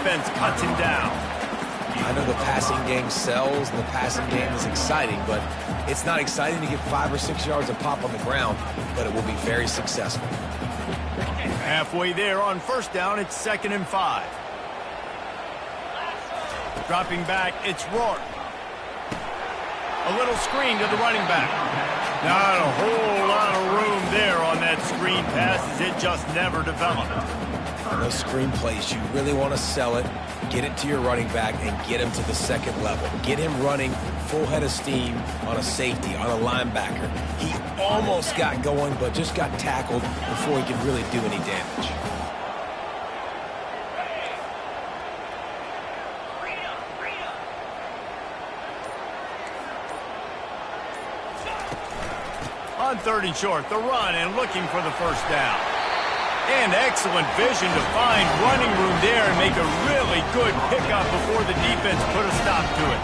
defense cuts him down. I know the passing game sells and the passing game is exciting, but it's not exciting to get 5 or 6 yards of pop on the ground, but it will be very successful. Halfway there on first down, it's 2nd and 5. Dropping back, it's Rourke. A little screen to the running back. Not a whole lot of room there on that screen pass as it just never developed. On those screen plays, you really want to sell it, get it to your running back, and get him to the second level. Get him running full head of steam on a safety, on a linebacker. He almost got going, but just got tackled before he could really do any damage. On 3rd and short, the run and looking for the first down. And excellent vision to find running room there and make a really good pickup before the defense put a stop to it.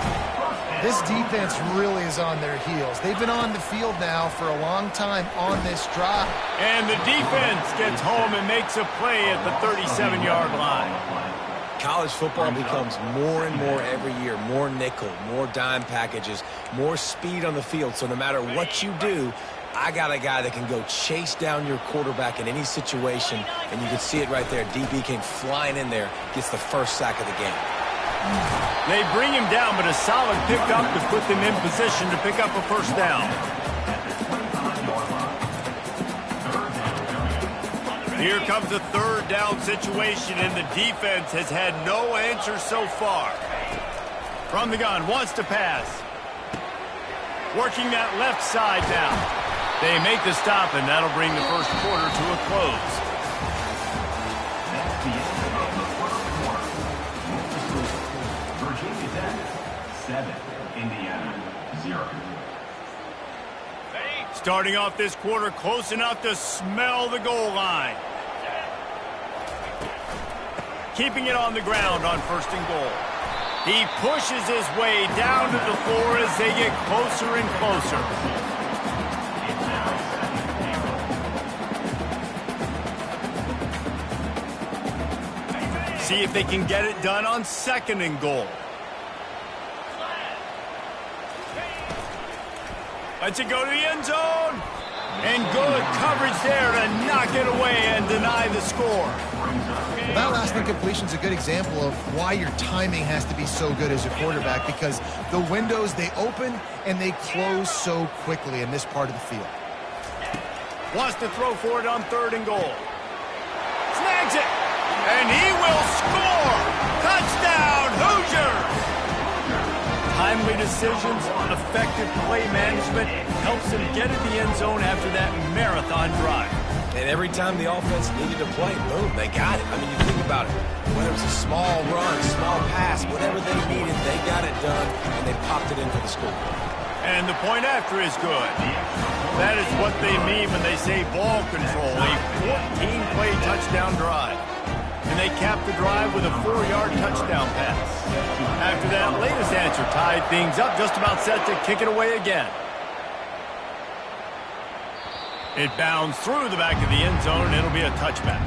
This defense really is on their heels. They've been on the field now for a long time on this drive. And the defense gets home and makes a play at the 37-yard line. College football becomes more and more every year, more nickel, more dime packages, more speed on the field. So no matter what you do, I got a guy that can go chase down your quarterback in any situation, and you can see it right there. DB came flying in there, gets the first sack of the game. They bring him down, but a solid pickup to put them in position to pick up a first down. Here comes a 3rd down situation, and the defense has had no answer so far. From the gun, wants to pass. Working that left side now. They make the stop, and that'll bring the first quarter to a close. That's the end of the first quarter. Virginia Tech 7, Indiana 0. Starting off this quarter close enough to smell the goal line. Keeping it on the ground on 1st and goal. He pushes his way down to the floor as they get closer and closer. See if they can get it done on 2nd and goal. Lets it go to the end zone. And good coverage there to knock it away and deny the score. Well, that last incompletion is a good example of why your timing has to be so good as a quarterback, because the windows, they open and they close so quickly in this part of the field. Wants to throw for it on 3rd and goal. Snags it. And he will score! Touchdown, Hoosiers! Timely decisions, effective play management helps them get in the end zone after that marathon drive. And every time the offense needed to play, boom, they got it. I mean, you think about it. Whether it was a small run, small pass, whatever they needed, they got it done, and they popped it in for the score. And the point after is good. That is what they mean when they say ball control, a 14-play touchdown drive. And they capped the drive with a 4-yard touchdown pass. After that latest answer tied things up, just about set to kick it away again. It bounds through the back of the end zone, and it'll be a touchback.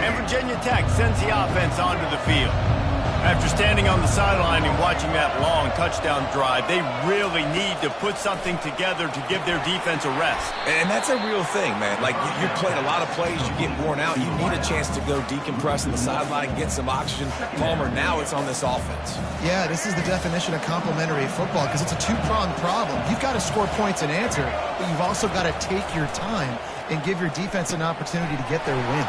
And Virginia Tech sends the offense onto the field. After standing on the sideline and watching that long touchdown drive, they really need to put something together to give their defense a rest. And that's a real thing, man. Like, you played a lot of plays, you get worn out, you need a chance to go decompress on the sideline, get some oxygen. Palmer, now it's on this offense. Yeah, this is the definition of complementary football, because it's a two-pronged problem. You've got to score points and answer, but you've also got to take your time and give your defense an opportunity to get their win.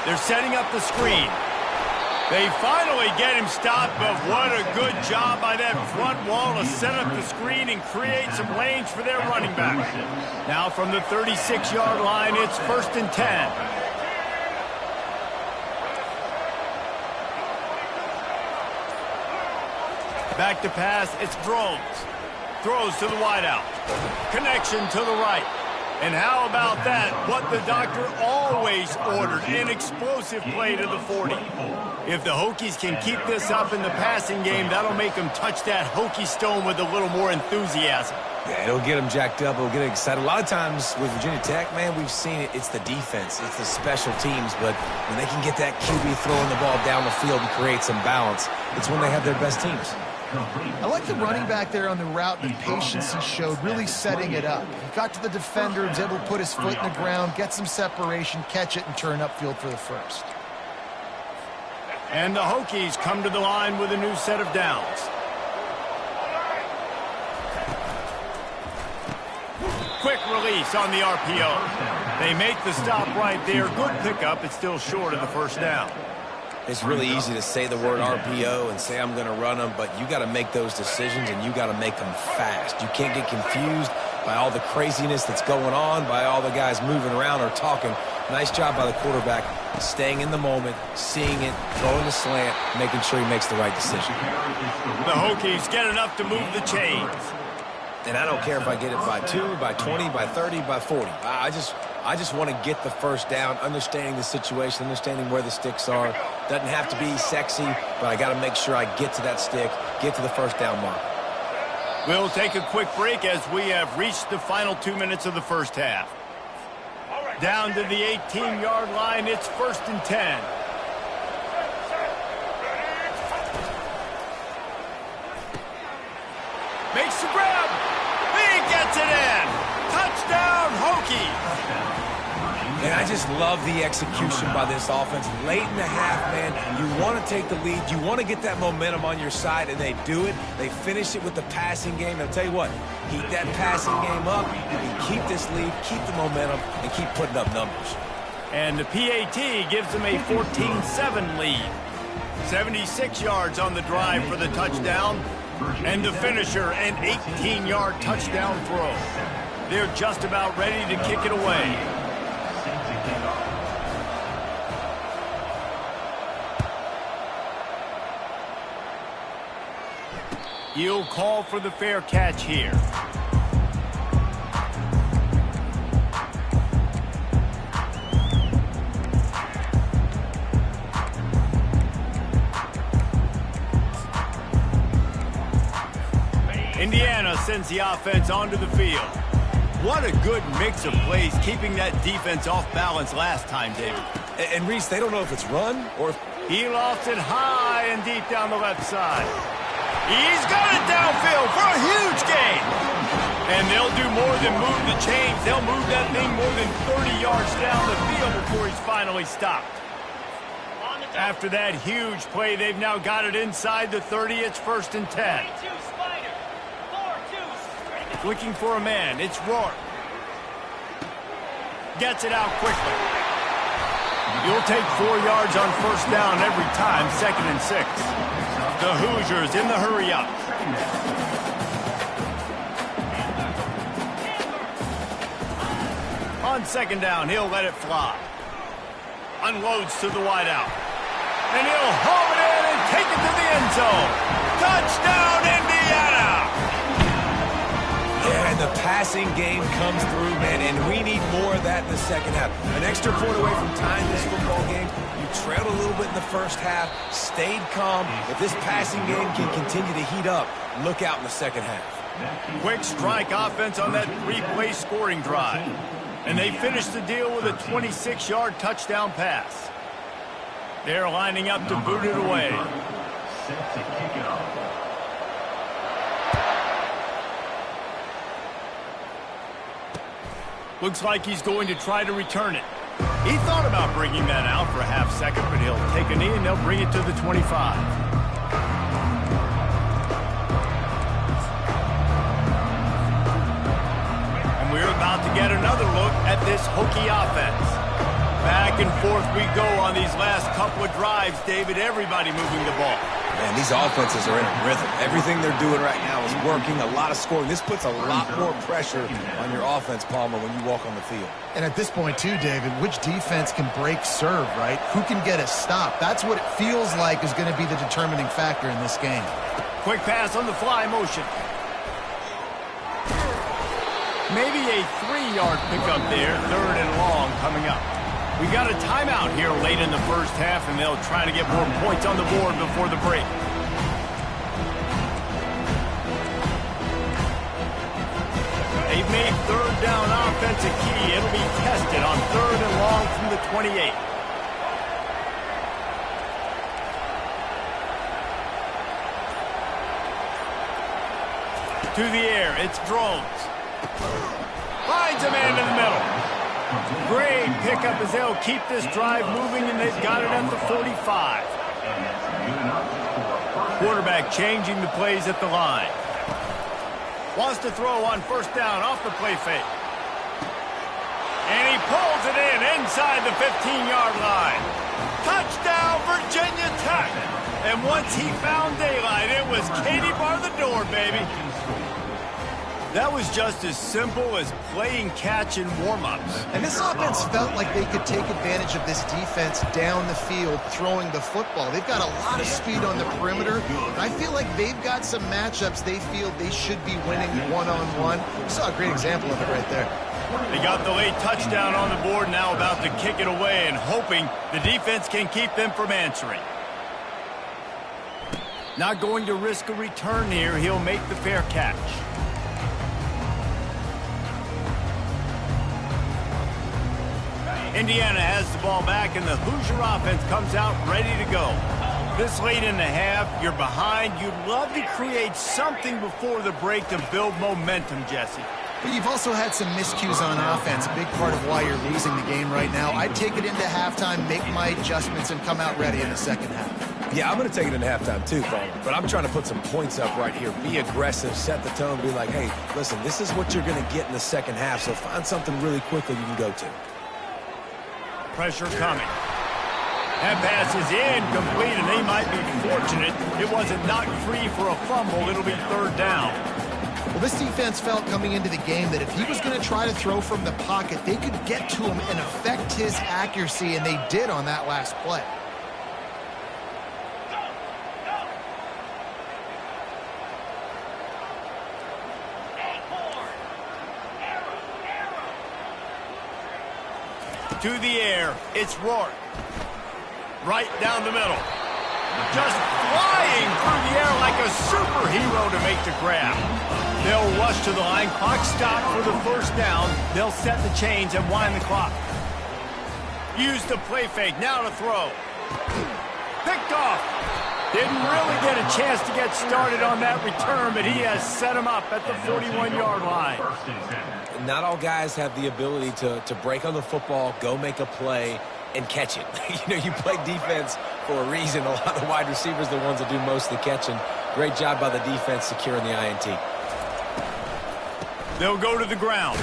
They're setting up the screen. They finally get him stopped, but what a good job by that front wall to set up the screen and create some lanes for their running back. Now from the 36-yard line, it's 1st and 10. Back to pass, it's Groves. Throws to the wideout. Connection to the right. And how about that? What the doctor always ordered, an explosive play to the 40. If the Hokies can keep this up in the passing game, that'll make them touch that Hokie stone with a little more enthusiasm. Yeah, it'll get them jacked up. It'll get them excited. A lot of times with Virginia Tech, man, we've seen it. It's the defense. It's the special teams. But when they can get that QB throwing the ball down the field and create some balance, it's when they have their best teams. I like the running back there on the route, the patience he showed, really setting it up. He got to the defender, was able to put his foot in the ground, get some separation, catch it, and turn upfield for the first. And the Hokies come to the line with a new set of downs. Quick release on the RPO. They make the stop right there. Good pickup. It's still short of the first down. It's really easy to say the word RPO and say I'm going to run them, but you got to make those decisions and you got to make them fast. You can't get confused by all the craziness that's going on, by all the guys moving around or talking. Nice job by the quarterback, staying in the moment, seeing it, throwing the slant, making sure he makes the right decision. The Hokies get enough to move the chains. And I don't care if I get it by 2, by 20, by 30, by 40. I just want to get the first down, understanding the situation, understanding where the sticks are. Doesn't have to be sexy, but I got to make sure I get to that stick, get to the first down mark. We'll take a quick break as we have reached the final 2 minutes of the first half. Down to the 18-yard line, it's 1st and 10. Makes the grab. He gets it in. Touchdown, Hokies. And I just love the execution by this offense. Late in the half, man, you want to take the lead. You want to get that momentum on your side, and they do it. They finish it with the passing game. I'll tell you what, keep that passing game up. And keep this lead, keep the momentum, and keep putting up numbers. And the PAT gives them a 14-7 lead. 76 yards on the drive for the touchdown. And the finisher, an 18-yard touchdown throw. They're just about ready to kick it away. He'll call for the fair catch here. Indiana sends the offense onto the field. What a good mix of plays, keeping that defense off balance last time, David. And Reese, they don't know if it's run or if... He lofts it high and deep down the left side. He's got it downfield for a huge gain. And they'll do more than move the chains. They'll move that thing more than 30 yards down the field before he's finally stopped. After that huge play, they've now got it inside the 30. It's 1st and 10. Looking for a man. It's Rourke. Gets it out quickly. You'll take 4 yards on first down every time, 2nd and 6. The Hoosiers in the hurry-up. On 2nd down, he'll let it fly. Unloads to the wideout. And he'll haul it in and take it to the end zone. Touchdown, Indiana! Yeah, and the passing game comes through, man, and we need more of that in the second half. An extra point away from tying this football game. You trailed a little bit in the first half, stayed calm. If this passing game can continue to heat up, look out in the second half. Quick strike offense on that 3-play scoring drive. And they finish the deal with a 26-yard touchdown pass. They're lining up to boot it away. Set to kick it off. Looks like he's going to try to return it. He thought about bringing that out for a half second, but he'll take a knee and they'll bring it to the 25. And we're about to get another look at this Hokie offense. Back and forth we go on these last couple of drives, David. Everybody moving the ball. Man, these offenses are in a rhythm. Everything they're doing right now is working, a lot of scoring. This puts a lot more pressure on your offense, Palmer, when you walk on the field. And at this point, too, David, which defense can break serve, right? Who can get a stop? That's what it feels like is going to be the determining factor in this game. Quick pass on the fly motion. Maybe a 3-yard pickup there, 3rd and long coming up. We got a timeout here late in the first half, and they'll try to get more points on the board before the break. They've made third down offense a key. It'll be tested on 3rd and long from the 28. To the air, it's Drones. Finds a man in the middle. Great pickup as they'll keep this drive moving, and they've got it at the 45. Quarterback changing the plays at the line. Wants to throw on 1st down off the play fake. And he pulls it in inside the 15-yard line. Touchdown, Virginia Tech. And once he found daylight, it was Katie bar the door, baby. That was just as simple as playing catch in warm-ups. And this offense felt like they could take advantage of this defense down the field, throwing the football. They've got a lot of speed on the perimeter. And I feel like they've got some matchups they feel they should be winning one-on-one. You saw a great example of it right there. They got the late touchdown on the board, now about to kick it away and hoping the defense can keep them from answering. Not going to risk a return here. He'll make the fair catch. Indiana has the ball back, and the Hoosier offense comes out ready to go. This late in the half, you're behind. You'd love to create something before the break to build momentum, Jesse. But you've also had some miscues on offense, a big part of why you're losing the game right now. I'd take it into halftime, make my adjustments, and come out ready in the second half. Yeah, I'm going to take it into halftime too, Coleman. But I'm trying to put some points up right here. Be aggressive, set the tone, be like, hey, listen, this is what you're going to get in the second half, so find something really quickly you can go to. Pressure coming. That pass is incomplete, and they might be fortunate it wasn't knocked free for a fumble. It'll be 3rd down. Well, this defense felt coming into the game that if he was going to try to throw from the pocket, they could get to him and affect his accuracy, and they did on that last play. To the air, it's Rourke. Right down the middle. Just flying through the air like a superhero to make the grab. They'll rush to the line. Clock stopped for the 1st down. They'll set the chains and wind the clock. Use the play fake. Now to throw. Picked off. Didn't really get a chance to get started on that return, but he has set him up at the 41-yard line. Not all guys have the ability to break on the football, go make a play, and catch it. You play defense for a reason. A lot of wide receivers are the ones that do most of the catching. Great job by the defense securing the INT. They'll go to the ground.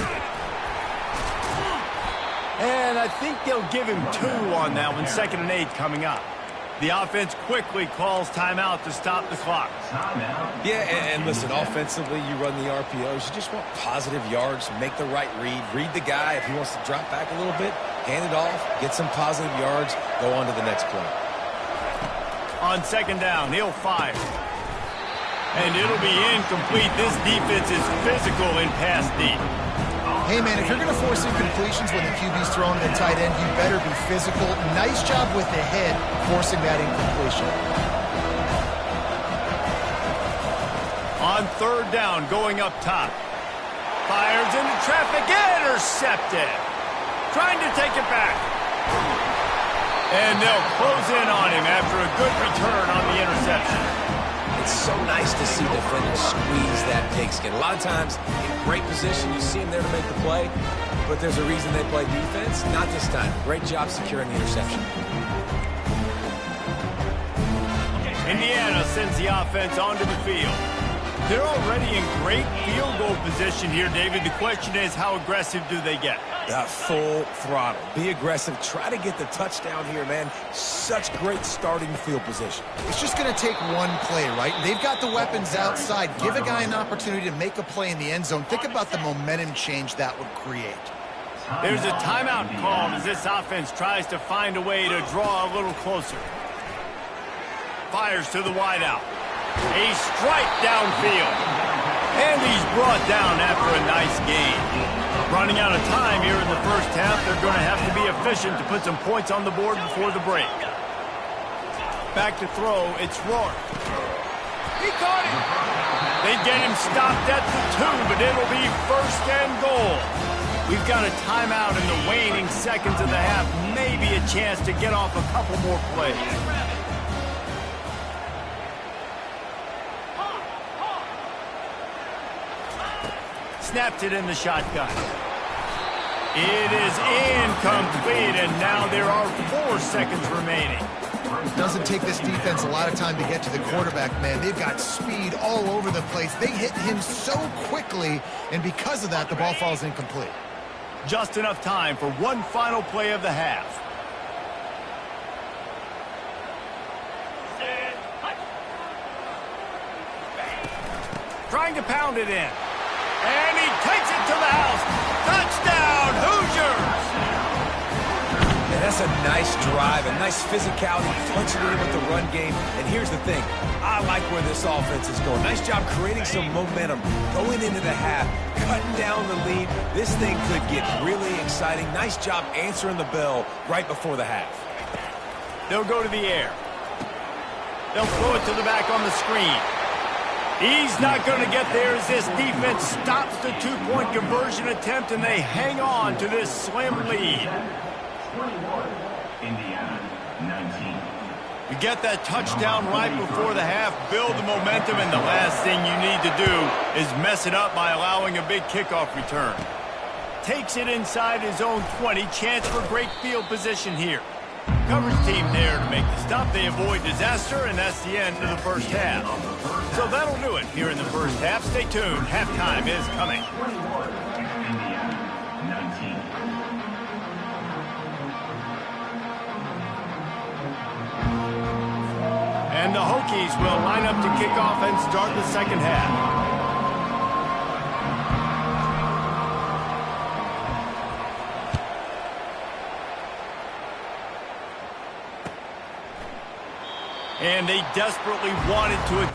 And I think they'll give him 2 on that one. 2nd and 8 coming up. The offense quickly calls timeout to stop the clock. Yeah, and listen, offensively, you run the RPOs. You just want positive yards, make the right read the guy. If he wants to drop back a little bit, hand it off, get some positive yards, go on to the next play. On 2nd down, he'll fire. And it'll be incomplete. This defense is physical in pass deep. Hey, man, if you're going to force incompletions when the QB's throwing to the tight end, you better be physical. Nice job with the head forcing that incompletion. On 3rd down, going up top. Fires into traffic, intercepted. Trying to take it back. And they'll close in on him after a good return on the interception. It's so nice to see defenders squeeze that pigskin. A lot of times, in great position, you see them there to make the play, but there's a reason they play defense. Not this time. Great job securing the interception. Indiana sends the offense onto the field. They're already in great field goal position here, David. The question is, how aggressive do they get? Full throttle. Be aggressive. Try to get the touchdown here, man. Such great starting field position. It's just going to take one play, right? They've got the weapons outside. Give a guy an opportunity to make a play in the end zone. Think about the momentum change that would create. There's a timeout called as this offense tries to find a way to draw a little closer. Fires to the wideout. A strike downfield. And he's brought down after a nice gain. Running out of time here in the 1st half. They're going to have to be efficient to put some points on the board before the break. Back to throw, it's Rourke. He caught it. They get him stopped at the 2, but it'll be 1st and goal. We've got a timeout in the waning seconds of the half. Maybe a chance to get off a couple more plays. Snapped it in the shotgun. It is incomplete, and now there are 4 seconds remaining. It doesn't take this defense a lot of time to get to the quarterback, man. They've got speed all over the place. They hit him so quickly, and because of that, the ball falls incomplete. Just enough time for one final play of the half. Trying to pound it in. And he takes it to the house. Touchdown, Hoosiers! And that's a nice drive, a nice physicality, punching it in with the run game. And here's the thing, I like where this offense is going. Nice job creating some momentum, going into the half, cutting down the lead. This thing could get really exciting. Nice job answering the bell right before the half. They'll go to the air. They'll throw it to the back on the screen. He's not going to get there as this defense stops the 2-point conversion attempt, and they hang on to this slim lead. 21, Indiana, 19. You get that touchdown right before the half, build the momentum, and the last thing you need to do is mess it up by allowing a big kickoff return. Takes it inside his own 20, chance for great field position here. Coverage team there to make the stop. They avoid disaster, and that's the end of the first half. So that'll do it here in the first half. Stay tuned. Halftime is coming. 21, Indiana, 19. And the Hokies will line up to kick off and start the second half. And they desperately wanted to...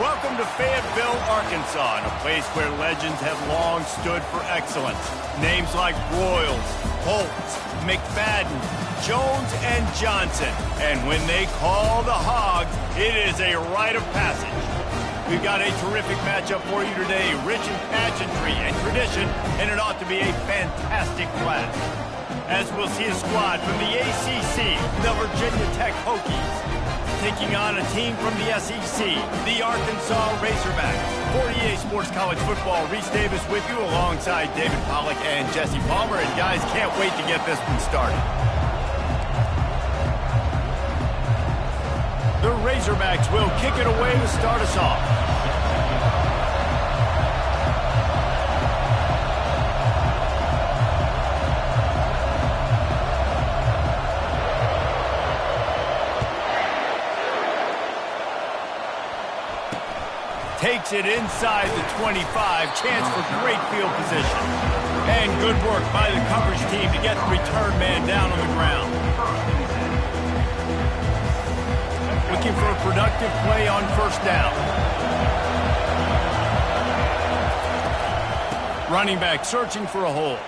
Welcome to Fayetteville, Arkansas, a place where legends have long stood for excellence. Names like Royals, Holtz, McFadden, Jones, and Johnson. And when they call the Hogs, it is a rite of passage. We've got a terrific matchup for you today, rich in pageantry and tradition, and it ought to be a fantastic clash. As we'll see a squad from the ACC, the Virginia Tech Hokies, taking on a team from the SEC, the Arkansas Razorbacks. For EA Sports College Football, Reese Davis with you alongside David Pollack and Jesse Palmer. And guys, can't wait to get this one started. The Razorbacks will kick it away to start us off. Takes it inside the 25. Chance for great field position. And good work by the coverage team to get the return man down on the ground. Looking for a productive play on first down. Running back searching for a hole.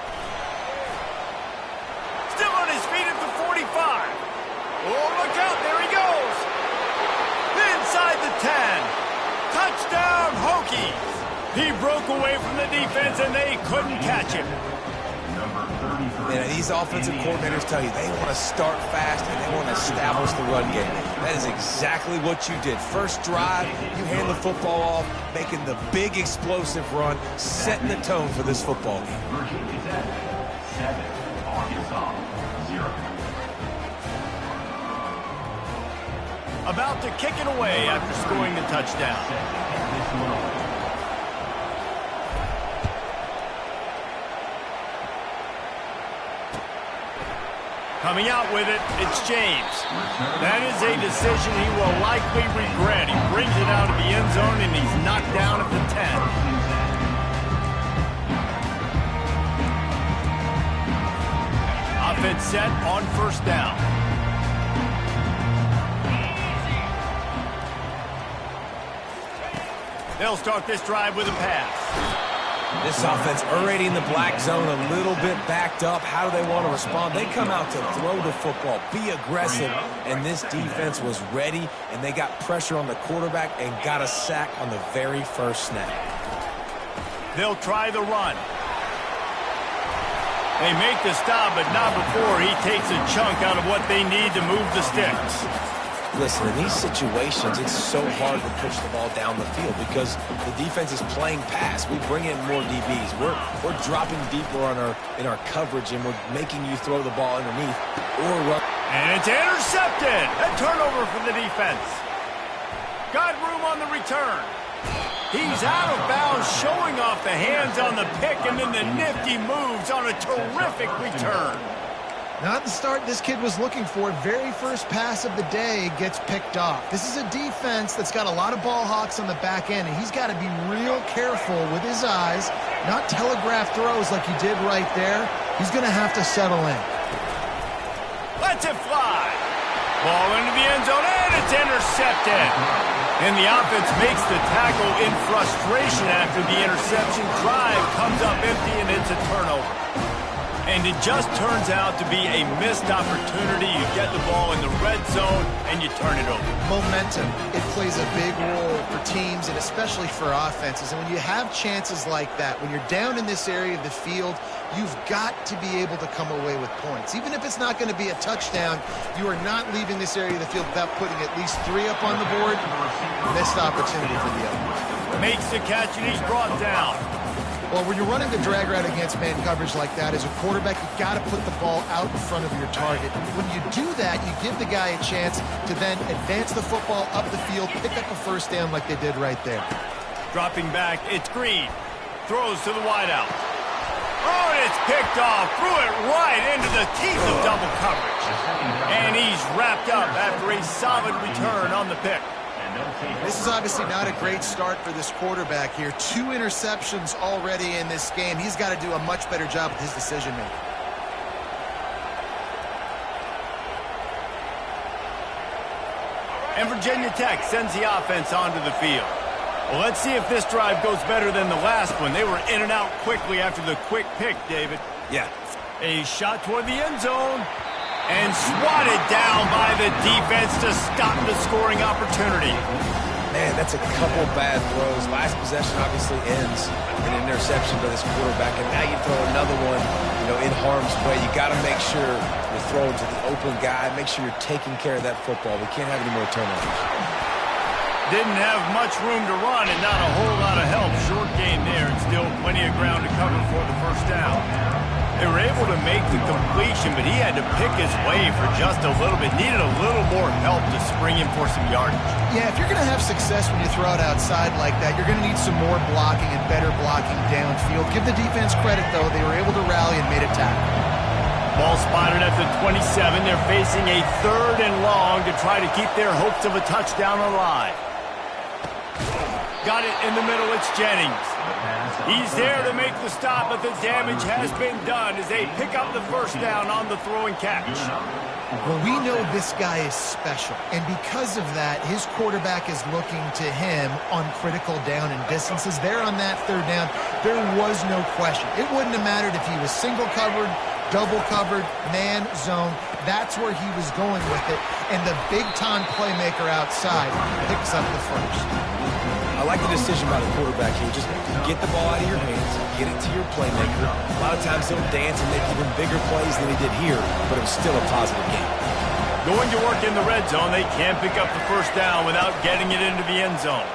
Still on his feet at the 45. Oh, look out. There he goes. Inside the 10. Touchdown, Hokies! He broke away from the defense, and they couldn't catch him. And these offensive coordinators tell you they want to start fast and they want to establish the run game. That is exactly what you did. First drive, you hand the football off, making the big explosive run, setting the tone for this football game. Virginia Tech 7, Arkansas 0. About to kick it away after scoring the touchdown. Coming out with it, it's James. That is a decision he will likely regret. He brings it out of the end zone and he's knocked down at the 10. Offense set on first down. They'll start this drive with a pass. This offense already in the black zone, a little bit backed up. How do they want to respond? They come out to throw the football, be aggressive, and this defense was ready, and they got pressure on the quarterback and got a sack on the very first snap. They'll try the run. They make the stop, but not before he takes a chunk out of what they need to move the sticks. Listen, in these situations, it's so hard to push the ball down the field because the defense is playing pass. We bring in more DBs. We're dropping deeper in our coverage, and we're making you throw the ball underneath or run. And it's intercepted. A turnover for the defense. Got room on the return. He's out of bounds, showing off the hands on the pick, and then the nifty moves on a terrific return. Not the start this kid was looking for. Very first pass of the day gets picked off. This is a defense that's got a lot of ball hawks on the back end, and he's got to be real careful with his eyes, not telegraph throws like he did right there. He's going to have to settle in. Lets it fly. Ball into the end zone, and it's intercepted. And the offense makes the tackle in frustration after the interception. Drive comes up empty, and it's a turnover. And it just turns out to be a missed opportunity. You get the ball in the red zone, and you turn it over. Momentum. It plays a big role for teams and especially for offenses. And when you have chances like that, when you're down in this area of the field, you've got to be able to come away with points. Even if it's not going to be a touchdown, you are not leaving this area of the field without putting at least 3 up on the board. Missed opportunity for the other. Makes the catch, and he's brought down. Well, when you're running the drag route against man coverage like that, as a quarterback, you've got to put the ball out in front of your target. When you do that, you give the guy a chance to then advance the football up the field, pick up a first down like they did right there. Dropping back, it's Green. Throws to the wideout. Oh, and it's picked off. Threw it right into the teeth of double coverage. And he's wrapped up after a solid return on the pick. This is obviously not a great start for this quarterback here. 2 interceptions already in this game. He's got to do a much better job with his decision-making. And Virginia Tech sends the offense onto the field. Well, let's see if this drive goes better than the last one. They were in and out quickly after the quick pick, David. Yeah. A shot toward the end zone. And swatted down by the defense to stop the scoring opportunity. Man, that's a couple bad throws. Last possession obviously ends in an interception by this quarterback, and now you throw another one, in harm's way. You got to make sure you're throwing to the open guy. Make sure you're taking care of that football. We can't have any more turnovers. Didn't have much room to run and not a whole lot of help. Short gain there, and still plenty of ground to cover for the first down. They were able to make the completion, but he had to pick his way for just a little bit. Needed a little more help to spring him for some yardage. Yeah, if you're going to have success when you throw it outside like that, you're going to need some more blocking and better blocking downfield. Give the defense credit, though. They were able to rally and made a tackle. Ball spotted at the 27. They're facing a 3rd and long to try to keep their hopes of a touchdown alive. Got it in the middle. It's Jennings. He's there to make the stop, but the damage has been done as they pick up the first down on the throw and catch. Well, we know this guy is special, and because of that, his quarterback is looking to him on critical down and distances. There on that 3rd down, there was no question. It wouldn't have mattered if he was single covered, double covered, man, zone. That's where he was going with it, and the big-time playmaker outside picks up the first. I like the decision by the quarterback here. Just get the ball out of your hands, get it to your playmaker. A lot of times he'll dance and make even bigger plays than he did here, but it was still a positive game. Going to work in the red zone. They can't pick up the first down without getting it into the end zone.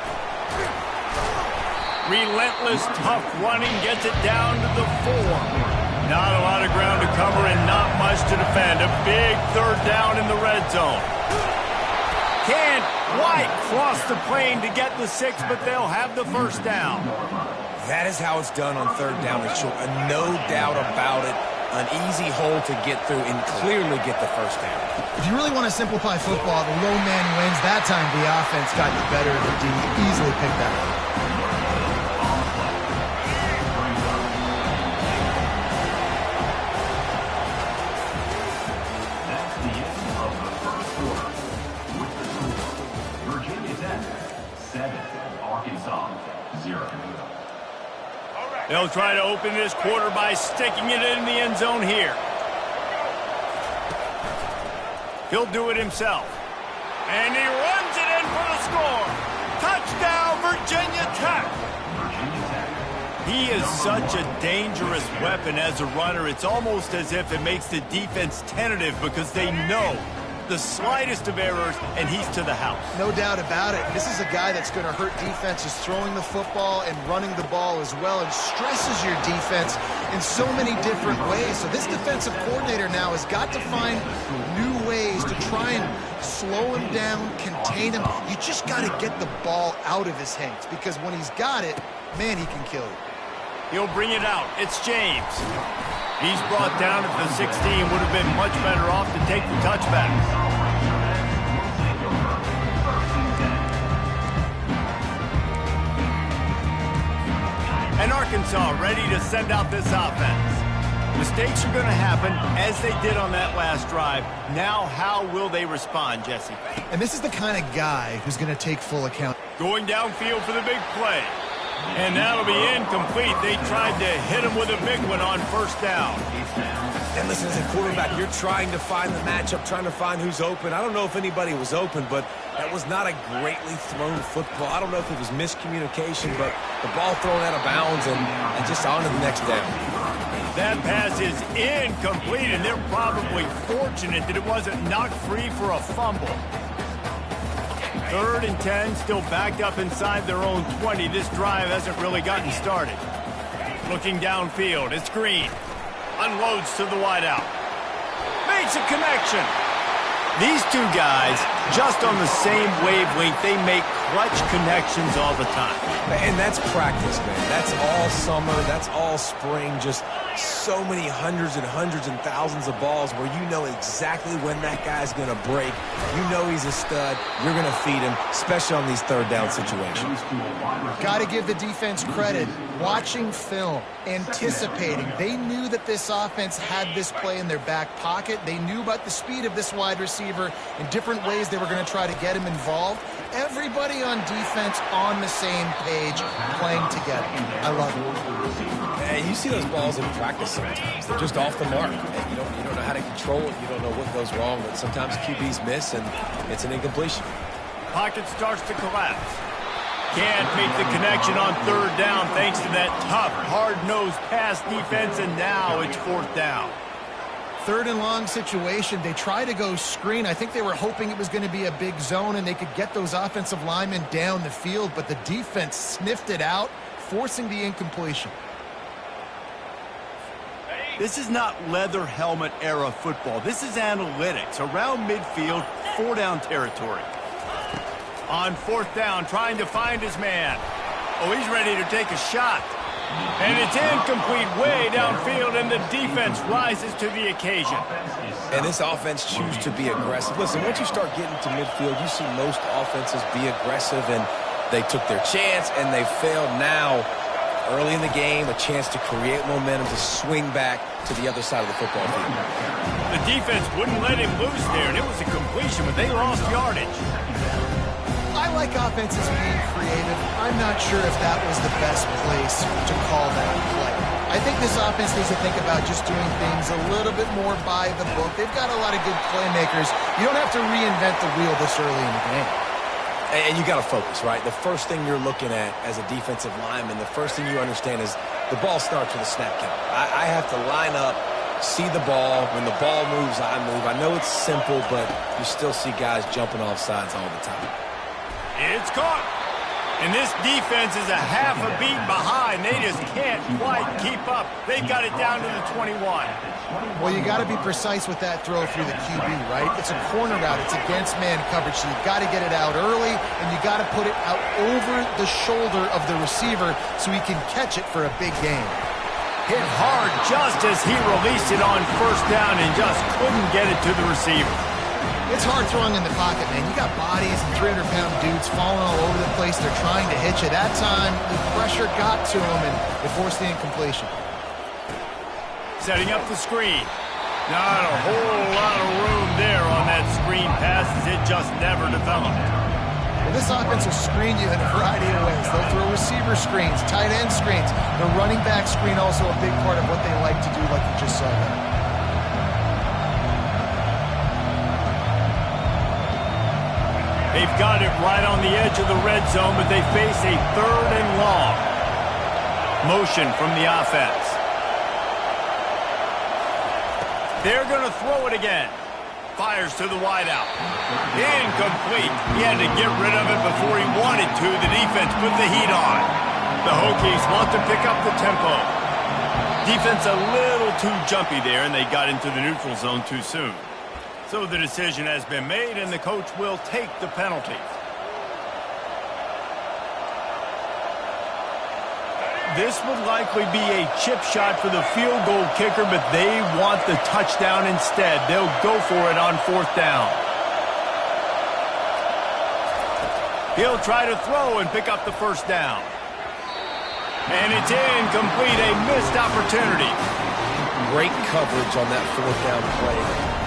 Relentless, tough running gets it down to the 4. Not a lot of ground to cover and not much to defend. A big 3rd down in the red zone. Can't quite cross the plane to get the 6, but they'll have the first down. That is how it's done on 3rd down and short. No doubt about it. An easy hole to get through and clearly get the first down. If you really want to simplify football, the low man wins. That time the offense got the better of the D. Easily picked that up. They'll try to open this quarter by sticking it in the end zone here. He'll do it himself. And he runs it in for the score. Touchdown, Virginia Tech. He is such a dangerous weapon as a runner. It's almost as if it makes the defense tentative because they know the slightest of errors, and he's to the house. No doubt about it. This is a guy that's going to hurt defenses throwing the football and running the ball as well, and stresses your defense in so many different ways. So this defensive coordinator now has got to find new ways to try and slow him down, contain him. You just got to get the ball out of his hands, because when he's got it, man, he can kill you. He'll bring it out. It's James. He's brought down at the 16. Would have been much better off to take the touchback. And Arkansas ready to send out this offense. Mistakes are going to happen, as they did on that last drive. Now, how will they respond, Jesse? And this is the kind of guy who's going to take full account. Going downfield for the big play. And that'll be incomplete. They tried to hit him with a big one on first down. And listen, as a quarterback, you're trying to find the matchup, trying to find who's open. I don't know if anybody was open, but that was not a greatly thrown football. I don't know if it was miscommunication, but the ball thrown out of bounds and just on to the next down. That pass is incomplete, and they're probably fortunate that it wasn't knocked free for a fumble. 3rd and 10, still backed up inside their own 20. This drive hasn't really gotten started. Looking downfield, it's Green. Unloads to the wideout. Makes a connection. These two guys, just on the same wavelength, they make clutch connections all the time. And that's practice, man. That's all summer. That's all spring. Just so many hundreds and thousands of balls where you know exactly when that guy's going to break. You know he's a stud. You're going to feed him, especially on these 3rd down situations. Got to give the defense credit. Watching film, anticipating. They knew that this offense had this play in their back pocket. They knew about the speed of this wide receiver in different ways they were going to try to get him involved. Everybody on defense on the same page, playing together. I love it. And you see those balls in practice sometimes. They're just off the mark. And you don't know how to control it. You don't know what goes wrong. But sometimes QBs miss, and it's an incompletion. Pocket starts to collapse. Can't make the connection on 3rd down thanks to that tough, hard-nosed pass defense, and now it's 4th down. 3rd and long situation. They try to go screen. I think they were hoping it was going to be a big zone and they could get those offensive linemen down the field, but the defense sniffed it out, forcing the incompletion. This is not leather helmet era football. This is analytics. Around midfield, 4-down territory. On 4th down, trying to find his man. Oh, he's ready to take a shot. And it's incomplete way downfield, and the defense rises to the occasion. And this offense chooses to be aggressive. Listen, once you start getting to midfield, you see most offenses be aggressive, and they took their chance, and they failed. Now, early in the game, a chance to create momentum, to swing back to the other side of the football field. The defense wouldn't let him loose there, and it was a completion, but they lost yardage. I like offenses being creative. I'm not sure if that was the best place to call that play. I think this offense needs to think about just doing things a little bit more by the book. They've got a lot of good playmakers. You don't have to reinvent the wheel this early in the game. And you got to focus, right? The first thing you're looking at as a defensive lineman, the first thing you understand is the ball starts with a snap count. I have to line up, see the ball. When the ball moves, I move. I know it's simple, but you still see guys jumping off sides all the time. It's caught. And this defense is a half a beat behind. They just can't quite keep up. They've got it down to the 21. Well, you got to be precise with that throw through the QB, right? It's a corner route. It's against man coverage, so you've got to get it out early, and you got to put it out over the shoulder of the receiver so he can catch it for a big gain. Hit hard just as he released it on 1st down and just couldn't get it to the receiver. It's hard throwing in the pocket, man. You got bodies and 300-pound dudes falling all over the place. They're trying to hit you. That time, the pressure got to him, and it forced the incompletion. Setting up the screen. Not a whole lot of room there on that screen pass, as it just never developed. Well, this offense will screen you in a variety of ways. They'll throw receiver screens, tight end screens. The running back screen also a big part of what they like to do, like you just saw there. They've got it right on the edge of the red zone, but they face a 3rd and long. Motion from the offense. They're going to throw it again. fires to the wideout. Incomplete. He had to get rid of it before he wanted to. The defense put the heat on. The Hokies want to pick up the tempo. Defense a little too jumpy there, and they got into the neutral zone too soon. So the decision has been made, and the coach will take the penalty. This would likely be a chip shot for the field goal kicker, but they want the touchdown instead. They'll go for it on 4th down. He'll try to throw and pick up the 1st down. And it's incomplete, a missed opportunity. Great coverage on that 4th down play.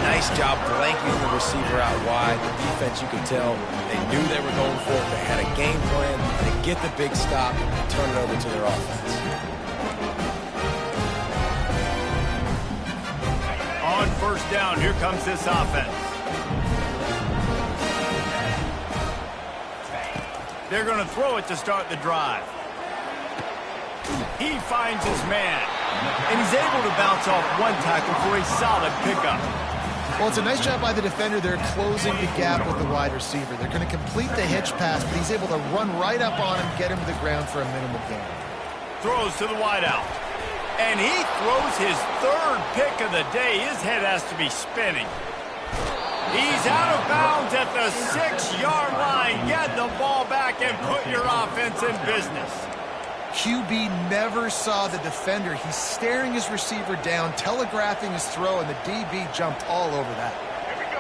Nice job blanking the receiver out wide. The defense, you could tell, they knew they were going for it. They had a game plan to get the big stop and turn it over to their offense. On 1st down, here comes this offense. They're going to throw it to start the drive. He finds his man, and he's able to bounce off one tackle for a solid pickup. Well, it's a nice job by the defender. They're closing the gap with the wide receiver. They're going to complete the hitch pass, but he's able to run right up on him, get him to the ground for a minimal gain. Throws to the wideout. And he throws his 3rd pick of the day. His head has to be spinning. He's out of bounds at the 6-yard line. Get the ball back and put your offense in business. QB never saw the defender. He's staring his receiver down, telegraphing his throw, and the DB jumped all over that.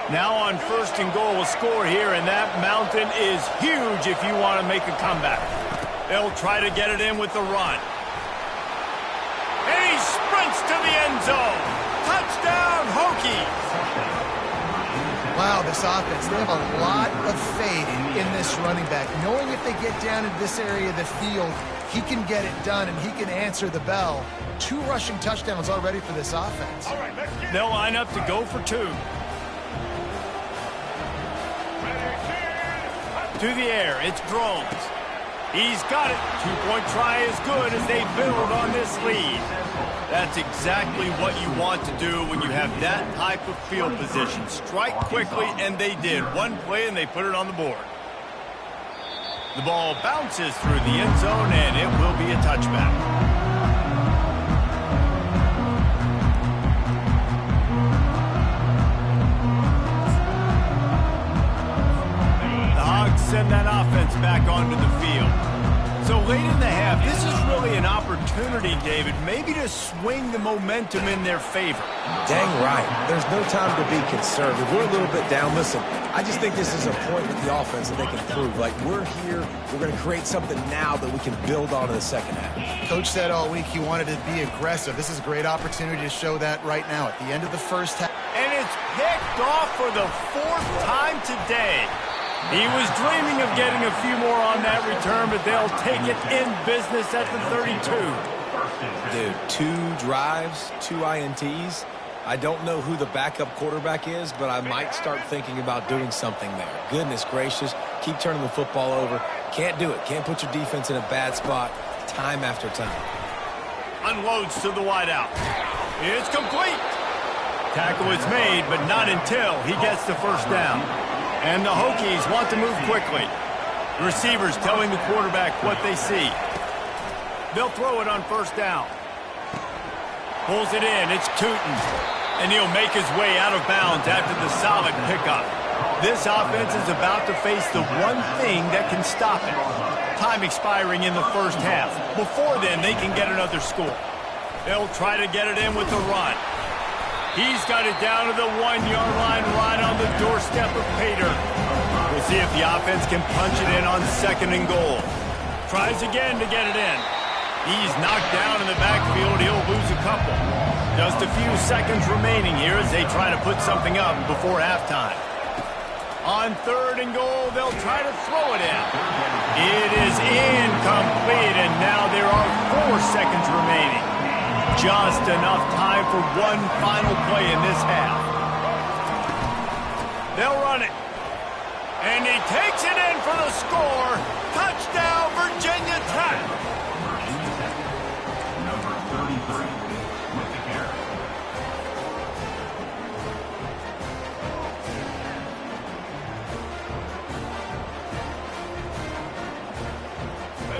Now on 1st and goal, a score here, and that mountain is huge if you want to make a comeback. They'll try to get it in with the run. And he sprints to the end zone. Touchdown, Hokies! Wow, this offense, they have a lot of faith in this running back, knowing if they get down in this area of the field, he can get it done, and he can answer the bell. 2 rushing touchdowns already for this offense. They'll line up to go for 2. To the air, it's Drones. He's got it. 2-point try is good as they build on this lead. That's exactly what you want to do when you have that type of field position. Strike quickly, and they did. One play, and they put it on the board. The ball bounces through the end zone, and it will be a touchback. The Hogs send that offense back onto the field. So late in the half, this is really an opportunity, David, maybe to swing the momentum in their favor. Dang right. There's no time to be conservative. We're a little bit down. Listen, I just think this is a point with the offense that they can prove. Like, we're here, we're going to create something now that we can build on in the second half. Coach said all week he wanted to be aggressive. This is a great opportunity to show that right now at the end of the 1st half. And it's picked off for the 4th time today. He was dreaming of getting a few more on that return, but they'll take it in business at the 32. Dude, 2 drives, 2 INTs. I don't know who the backup quarterback is, but I might start thinking about doing something there. Goodness gracious, keep turning the football over. Can't do it. Can't put your defense in a bad spot time after time. Unloads to the wideout. It's complete. Tackle is made, but not until he gets the 1st down. And the Hokies want to move quickly. The receivers telling the quarterback what they see. They'll throw it on 1st down. Pulls it in. It's Tootin. And he'll make his way out of bounds after the solid pickup. This offense is about to face the one thing that can stop it. Time expiring in the 1st half. Before then, they can get another score. They'll try to get it in with the run. He's got it down to the 1-yard line right on the doorstep of Pater. We'll see if the offense can punch it in on 2nd and goal. Tries again to get it in. He's knocked down in the backfield. He'll lose a couple. Just a few seconds remaining here as they try to put something up before halftime. On 3rd and goal, they'll try to throw it in. It is incomplete, and now there are 4 seconds remaining. Just enough time for one final play in this half. They'll run it. And he takes it in for the score. Touchdown, Virginia Tech. Number 33 with the carry.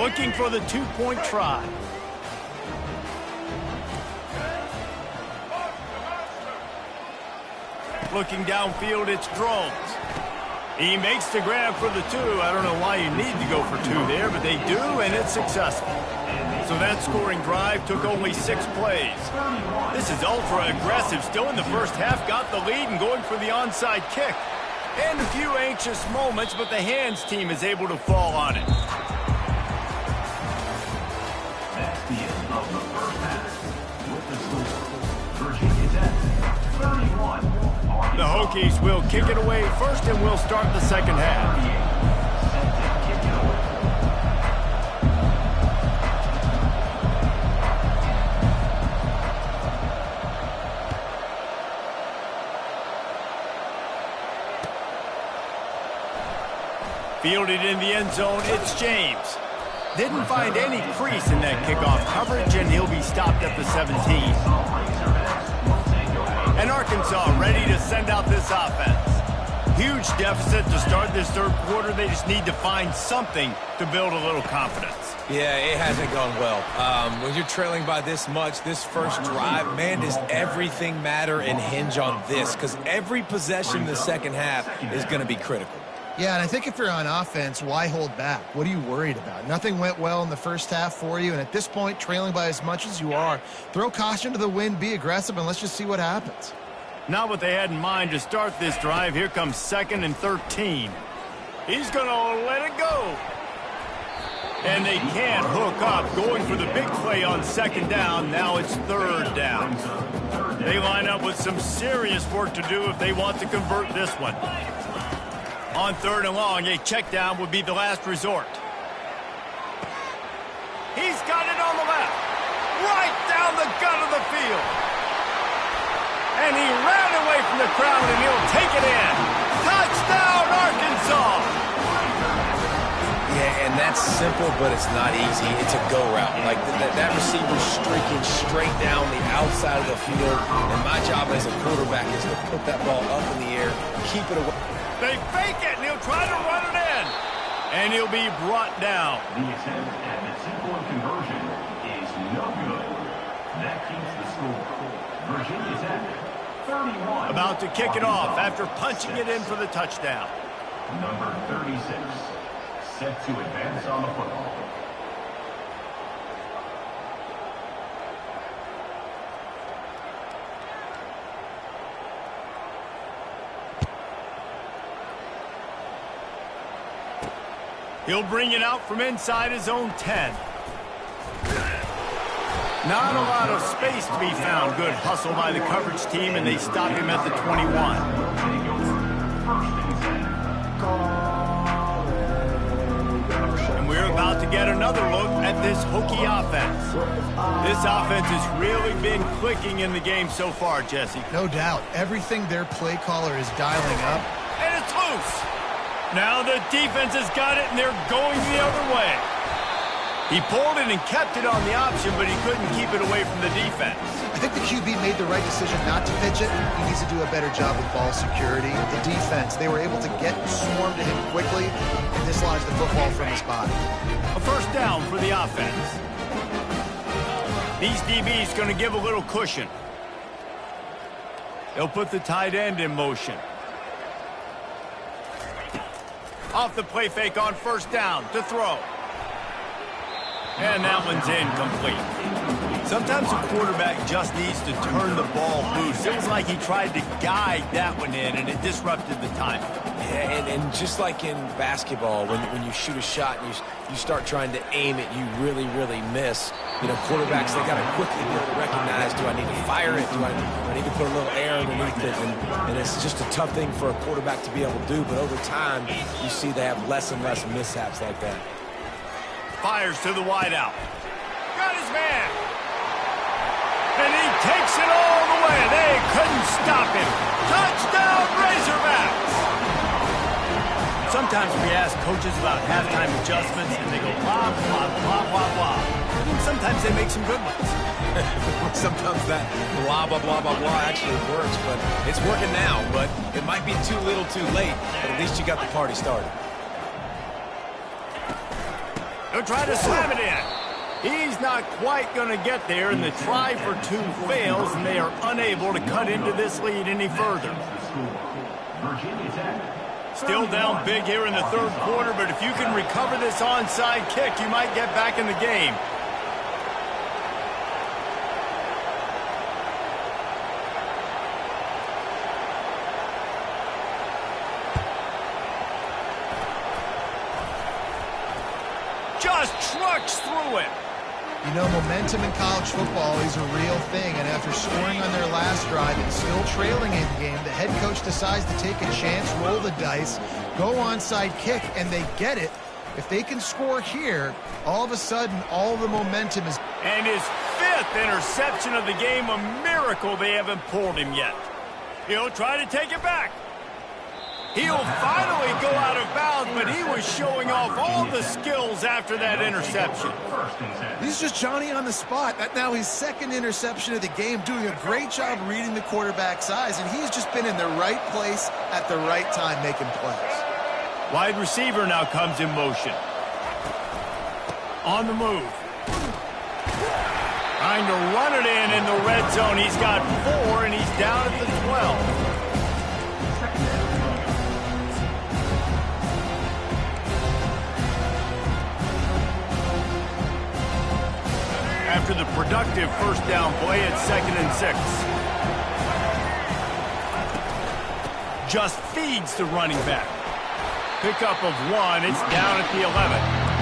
Looking for the two-point try. Looking downfield, it's Drones. He makes the grab for the two. I don't know why you need to go for two there, but they do, and it's successful. So that scoring drive took only 6 plays. This is ultra-aggressive. Still in the first half, got the lead and going for the onside kick. And a few anxious moments, but the hands team is able to fall on it. That's the end of the first half. With the score, Virginia Tech 31. The Hokies will kick it away first, and we'll start the second half. Fielded in the end zone, it's James. Didn't find any crease in that kickoff coverage, and he'll be stopped at the 17. And Arkansas ready to send out this offense. Huge deficit to start this third quarter. They just need to find something to build a little confidence. Yeah, it hasn't gone well. When you're trailing by this much, this first drive, man, does everything matter and hinge on this? Because every possession in the second half is going to be critical. Yeah, and I think if you're on offense, why hold back? What are you worried about? Nothing went well in the first half for you, and at this point, trailing by as much as you are, throw caution to the wind, be aggressive, and let's just see what happens. Not what they had in mind to start this drive. Here comes 2nd and 13. He's going to let it go. And they can't hook up, going for the big play on 2nd down. Now it's 3rd down. They line up with some serious work to do if they want to convert this one. On 3rd and long, a check down would be the last resort. He's got it on the left. Right down the gut of the field. And he ran away from the crowd, and he'll take it in. Touchdown, Arkansas! Yeah, and that's simple, but it's not easy. It's a go route. Like that receiver's streaking straight down the outside of the field, and my job as a quarterback is to put that ball up in the air, keep it away. They fake it, and he'll try to run it in. And he'll be brought down. The attempt at the two-point conversion is no good. That keeps the score. Virginia Tech 31. About to kick it off after punching it in for the touchdown. Number 36, set to advance on the football. He'll bring it out from inside his own 10. Not a lot of space to be found. Good hustle by the coverage team, and they stop him at the 21. And we're about to get another look at this Hokie offense. This offense has really been clicking in the game so far, Jesse. No doubt. Everything their play caller is dialing up. And it's loose. Now the defense has got it, and they're going the other way. He pulled it and kept it on the option, but he couldn't keep it away from the defense. I think the QB made the right decision not to pitch it. He needs to do a better job with ball security. The defense, they were able to get swarm to him quickly and dislodge the football from his body. A first down for the offense. These DBs going to give a little cushion. They'll put the tight end in motion. Off the play fake on first down to throw. And that one's incomplete. Sometimes a quarterback just needs to turn the ball loose. It was like he tried to guide that one in, and it disrupted the timing. Yeah, and just like in basketball, when you shoot a shot and you start trying to aim it, you really, really miss. You know, quarterbacks, they got to quickly be able to recognize, do I need to fire it? Do I need to put a little air underneath it? And it's just a tough thing for a quarterback to be able to do. But over time, you see they have less and less mishaps like that. Fires to the wideout. Got his man. And he takes it all the way. They couldn't stop him. Touchdown, Razorbacks. Sometimes we ask coaches about halftime adjustments, and they go blah, blah, blah, blah, blah. And sometimes they make some good ones. Sometimes that blah, blah, blah, blah, blah actually works, but it's working now. But it might be too little too late, but at least you got the party started. He'll try to slam it in. He's not quite going to get there, and the try for two fails, and they are unable to cut into this lead any further. Still down big here in the third quarter, but if you can recover this onside kick, you might get back in the game. Just trucks through it. You know, momentum in college football is a real thing, and after scoring on their last drive and still trailing in the game, the head coach decides to take a chance, roll the dice, go onside kick, and they get it. If they can score here, all of a sudden, all the momentum is... And his fifth interception of the game, a miracle they haven't pulled him yet. He'll try to take it back. He'll finally go out of bounds, but he was showing off all the skills after that interception. He's just Johnny on the spot. That now his second interception of the game, doing a great job reading the quarterback's eyes, and he's just been in the right place at the right time making plays. Wide receiver now comes in motion. On the move. Trying to run it in the red zone. He's got 4, and he's down at the 12. After the productive first down play at 2nd and 6. Just feeds the running back. Pickup of 1. It's down at the 11.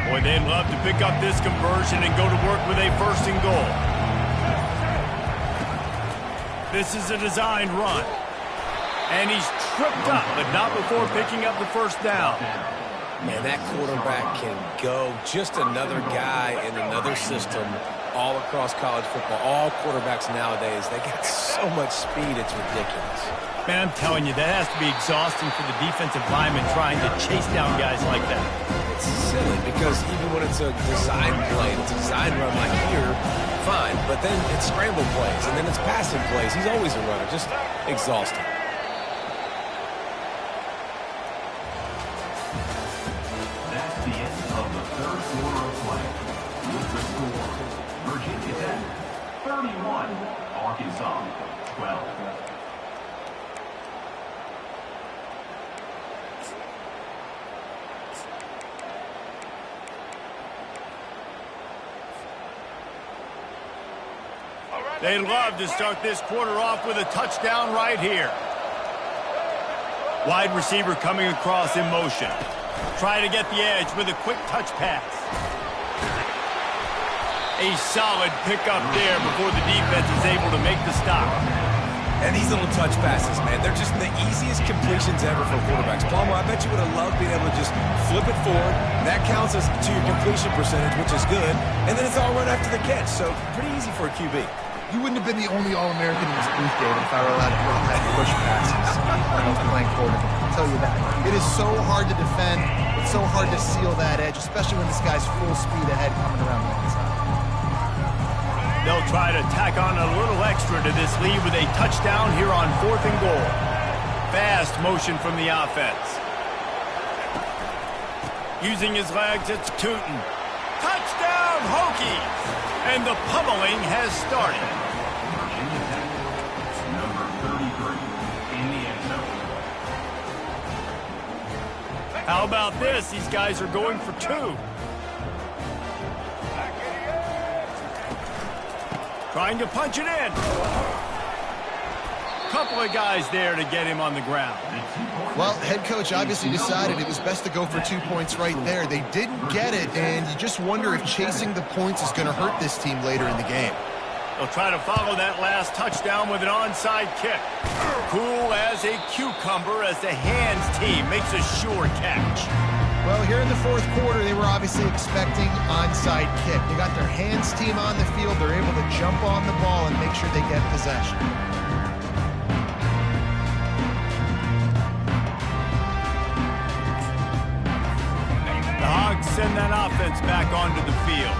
Boy, they'd love to pick up this conversion and go to work with a 1st and goal. This is a designed run. And he's tripped up, but not before picking up the first down. Man, that quarterback can go. Just another guy in another system all across college football. All quarterbacks nowadays, they got so much speed, it's ridiculous. Man, I'm telling you, that has to be exhausting for the defensive lineman trying to chase down guys like that. It's silly because even when it's a design play, it's a design run like here, fine. But then it's scramble plays, and then it's passing plays. He's always a runner. Just exhausting. That's the end of the third quarter of play. With the score, Virginia Tech 31, Arkansas 12. They'd love to start this quarter off with a touchdown right here. Wide receiver coming across in motion. Try to get the edge with a quick touch pass. A solid pickup there before the defense is able to make the stop. And these little touch passes, man, they're just the easiest completions ever for quarterbacks. Palmer, I bet you would have loved being able to just flip it forward. That counts as to your completion percentage, which is good. And then it's all run after the catch, so pretty easy for a QB. You wouldn't have been the only All-American in this booth, David, if I were allowed to throw that push passes when I was playing quarterback. I'll tell you that. It is so hard to defend. It's so hard to seal that edge, especially when this guy's full speed ahead coming around the outside. They'll try to tack on a little extra to this lead with a touchdown here on 4th and goal. Fast motion from the offense. Using his legs, it's Tootin. Touchdown, Hokies! And the pummeling has started. Virginia Tech, number 33, in the end zone. How about this? These guys are going for 2. Trying to punch it in. Couple of guys there to get him on the ground. Well, head coach obviously decided it was best to go for 2 points right there. They didn't get it, and you just wonder if chasing the points is going to hurt this team later in the game. They'll try to follow that last touchdown with an onside kick. Cool as a cucumber as the hands team makes a sure catch. Well, here in the 4th quarter, they were obviously expecting onside kick. They got their hands team on the field. They're able to jump on the ball and make sure they get possession. The Hogs send that gets back onto the field.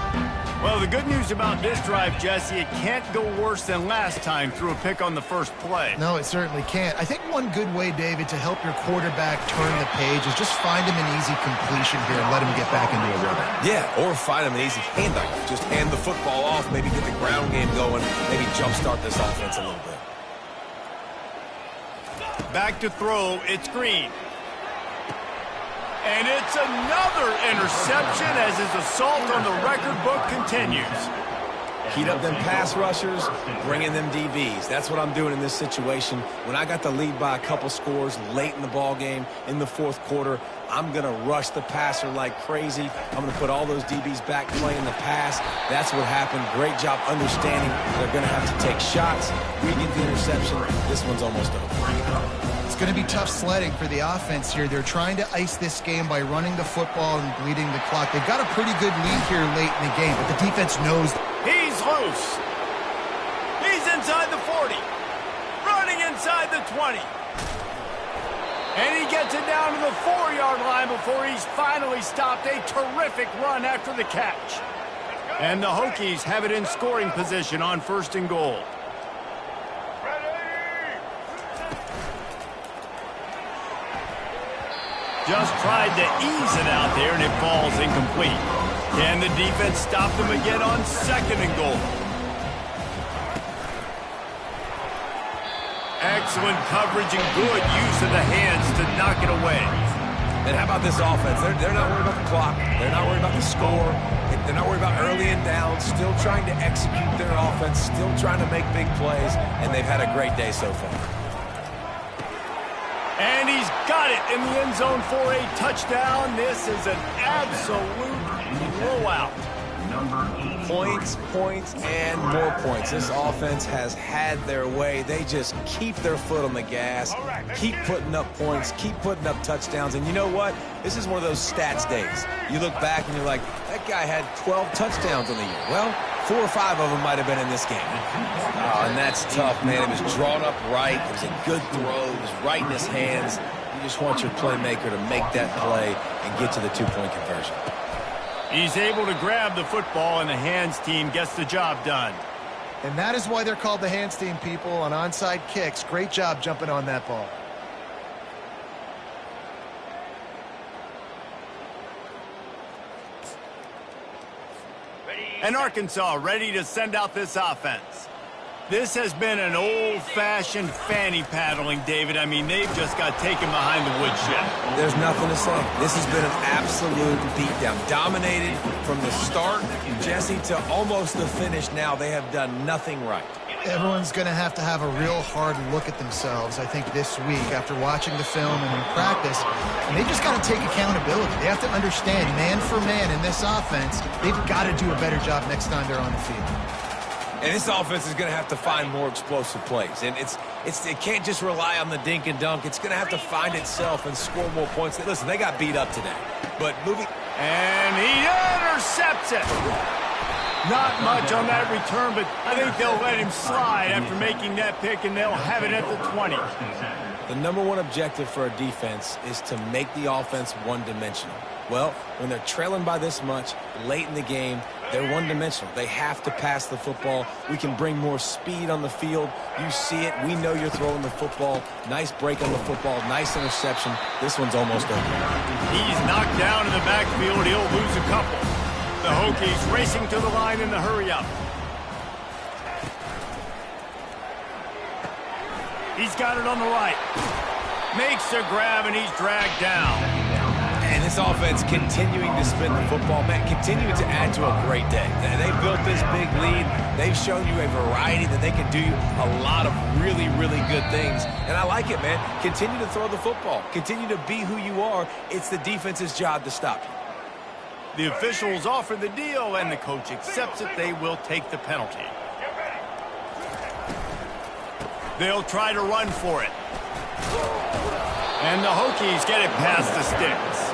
Well, the good news about this drive, Jesse, it can't go worse than last time through a pick on the first play. No, it certainly can't. I think one good way, David, to help your quarterback turn the page is just find him an easy completion here and let him get back into a rhythm. Yeah, or find him an easy handoff. Just hand the football off, maybe get the ground game going, maybe jumpstart this offense a little bit. Back to throw, it's Green. And it's another interception as his assault on the record book continues. Heat up them pass rushers, bring in them DBs. That's what I'm doing in this situation. When I got the lead by a couple scores late in the ball game, in the fourth quarter, I'm going to rush the passer like crazy. I'm going to put all those DBs back playing the pass. That's what happened. Great job understanding they're going to have to take shots. We get the interception. This one's almost over. It's going to be tough sledding for the offense here. They're trying to ice this game by running the football and bleeding the clock. They've got a pretty good lead here late in the game, but the defense knows. He's loose. He's inside the 40. Running inside the 20. And he gets it down to the 4-yard line before he's finally stopped. A terrific run after the catch. And the Hokies have it in scoring position on 1st and goal. Just tried to ease it out there, and it falls incomplete. Can the defense stop them again on 2nd and goal? Excellent coverage and good use of the hands to knock it away. And how about this offense? They're not worried about the clock. They're not worried about the score. They're not worried about early and down. Still trying to execute their offense. Still trying to make big plays. And they've had a great day so far. And he's got it in the end zone for a touchdown. This is an absolute blowout. Points, points, and more points. This offense has had their way. They just keep their foot on the gas, keep putting up points, keep putting up touchdowns. And you know what? This is one of those stats days. You look back and you're like, that guy had 12 touchdowns on the year. Well, 4 or 5 of them might have been in this game. And that's tough, man. It was drawn up right. It was a good throw. It was right in his hands. You just want your playmaker to make that play and get to the 2-point conversion. He's able to grab the football, and the hands team gets the job done. And that is why they're called the hands team, people, on onside kicks. Great job jumping on that ball. And Arkansas ready to send out this offense. This has been an old-fashioned fanny paddling, David. I mean, they've just got taken behind the woodshed. There's nothing to say. This has been an absolute beatdown. Dominated from the start, Jesse, to almost the finish now. They have done nothing right. Everyone's going to have a real hard look at themselves, I think, this week after watching the film and in practice. And they just got to take accountability. They have to understand, man for man in this offense, they've got to do a better job next time they're on the field. And this offense is going to have to find more explosive plays. And it can't just rely on the dink and dunk. It's going to have to find itself and score more points. Listen, they got beat up today. But moving... And he intercepts it. Not much on that return, but I think they'll let him slide after making that pick, and they'll have it at the 20. The number one objective for a defense is to make the offense one-dimensional. Well, when they're trailing by this much, late in the game, they're one-dimensional. They have to pass the football. We can bring more speed on the field. You see it. We know you're throwing the football. Nice break on the football. Nice interception. This one's almost over. He's knocked down in the backfield. He'll lose a couple. The Hokies racing to the line in the hurry-up. He's got it on the right. Makes the grab, and he's dragged down. And this offense continuing to spin the football, man, continuing to add to a great day. They've built this big lead. They've shown you a variety that they can do a lot of really, really good things. And I like it, man. Continue to throw the football. Continue to be who you are. It's the defense's job to stop you. The officials offer the deal, and the coach accepts it. They will take the penalty. They'll try to run for it. And the Hokies get it past the sticks.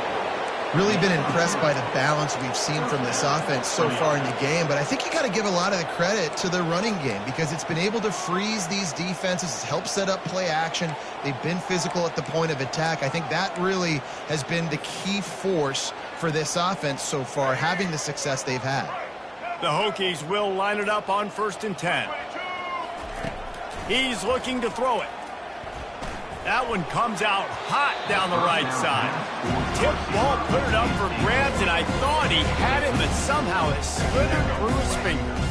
Really been impressed by the balance we've seen from this offense so far in the game, but I think you got to give a lot of the credit to the running game because it's been able to freeze these defenses, it's helped set up play action. They've been physical at the point of attack. I think that really has been the key force for this offense so far, having the success they've had. The Hokies will line it up on 1st and 10. He's looking to throw it. That one comes out hot down the right side. Tip ball, put it up for grabs, and I thought he had it, but somehow it slithered through his fingers.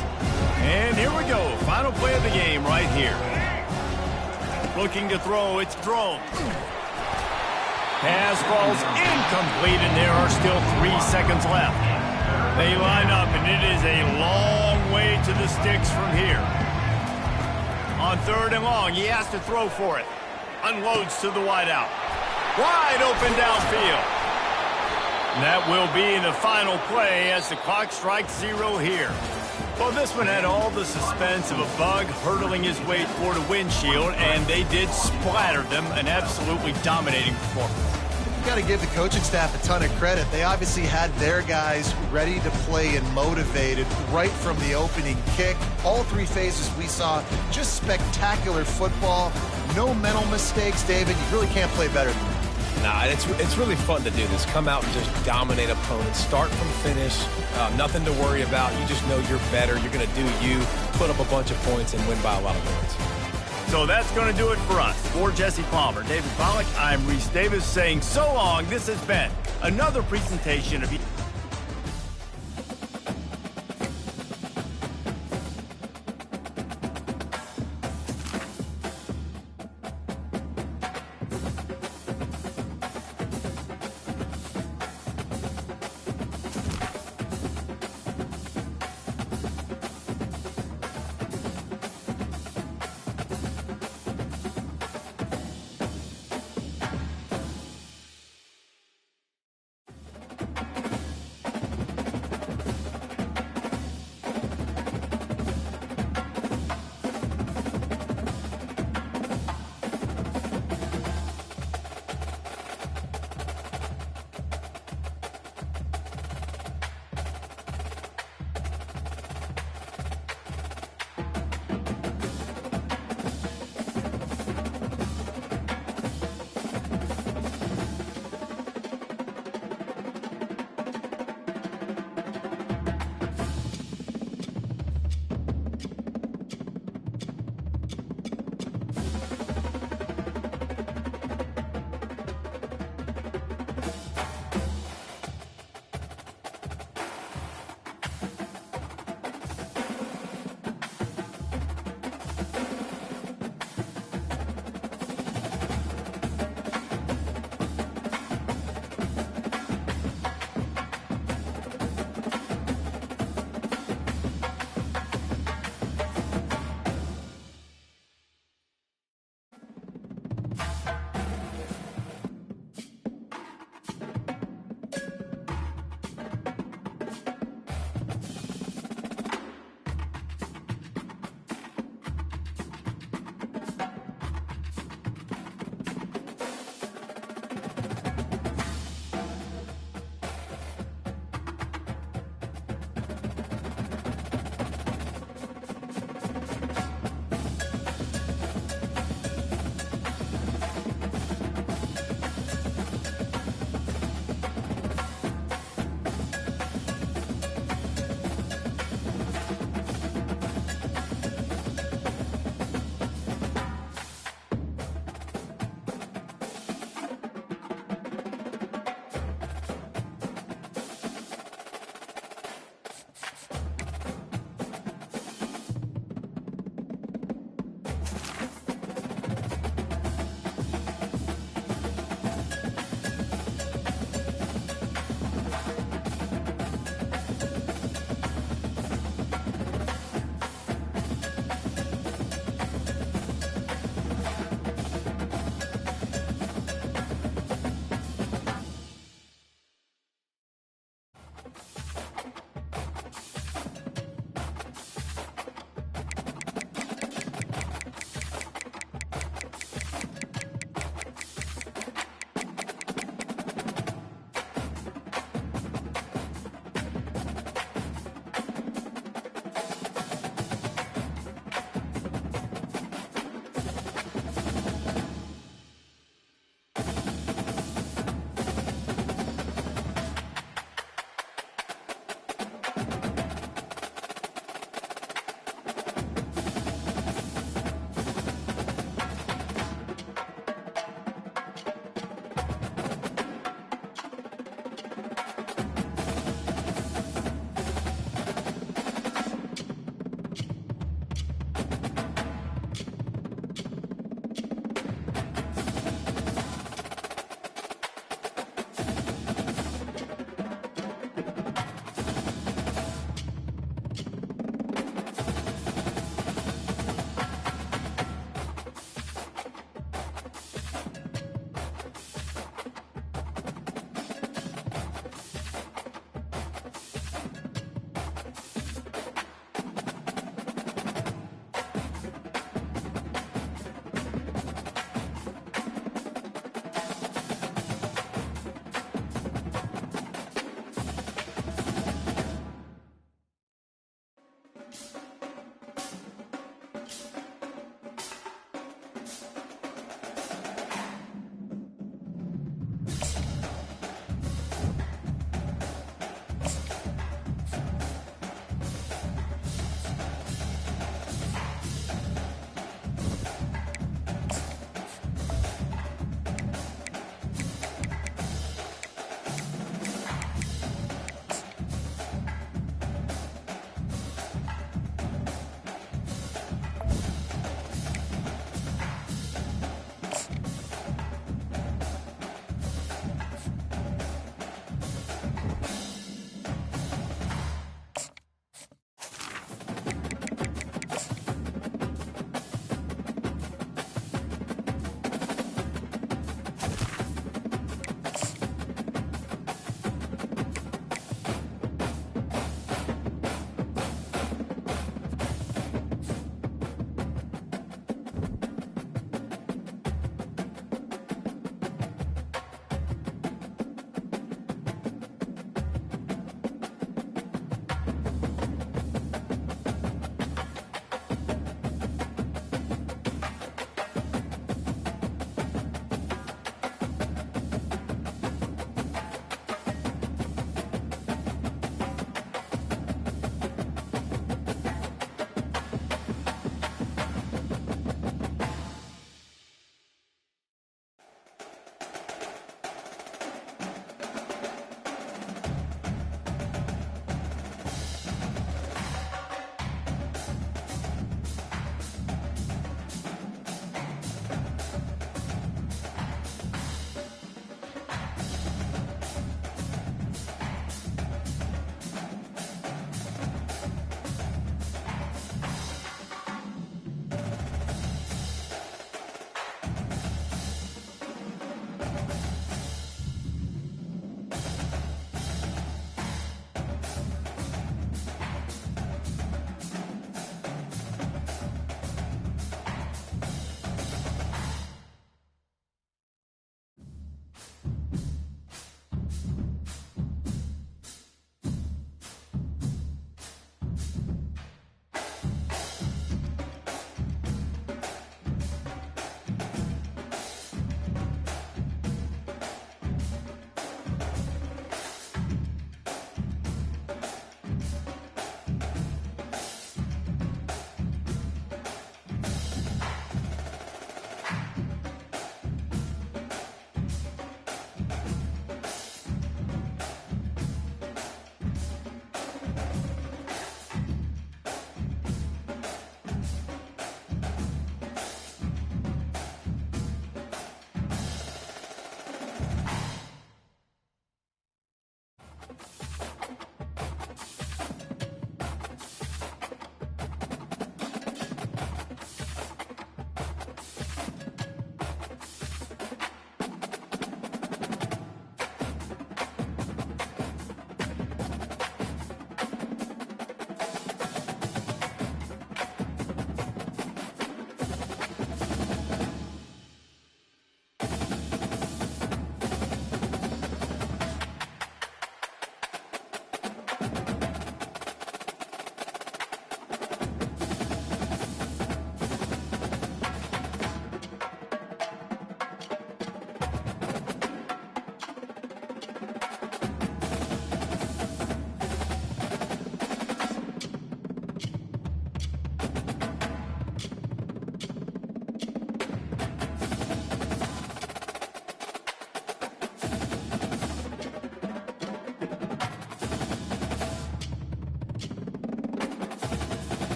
And here we go, final play of the game right here. Looking to throw, it's thrown. Pass ball's incomplete, and there are still 3 seconds left. They line up, and it is a long way to the sticks from here. On 3rd and long, he has to throw for it. Unloads to the wideout. Wide open downfield. And that will be the final play as the clock strikes 0 here. Well, this one had all the suspense of a bug hurtling his way toward a windshield, and they did splatter them, an absolutely dominating performance. Got to give the coaching staff a ton of credit. They obviously had their guys ready to play and motivated right from the opening kick. All 3 phases we saw just spectacular football. No mental mistakes, David. You really can't play better than that. Nah, it's really fun to do this. Come out and just dominate opponents. Start from finish. Nothing to worry about. You just know you're better. You're going to do you, put up a bunch of points, and win by a lot of points. So that's going to do it for us. For Jesse Palmer, David Pollack, I'm Reese Davis saying so long. This has been another presentation of...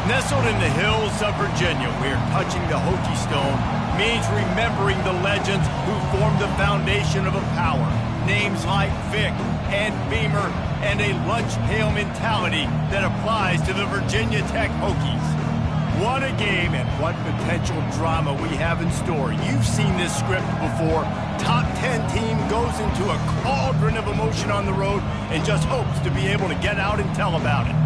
Nestled in the hills of Virginia, where touching the Hokie Stone means remembering the legends who formed the foundation of a power. Names like Vic and Beamer, and a lunch pail mentality that applies to the Virginia Tech Hokies. What a game and what potential drama we have in store. You've seen this script before. Top 10 team goes into a cauldron of emotion on the road and just hopes to be able to get out and tell about it.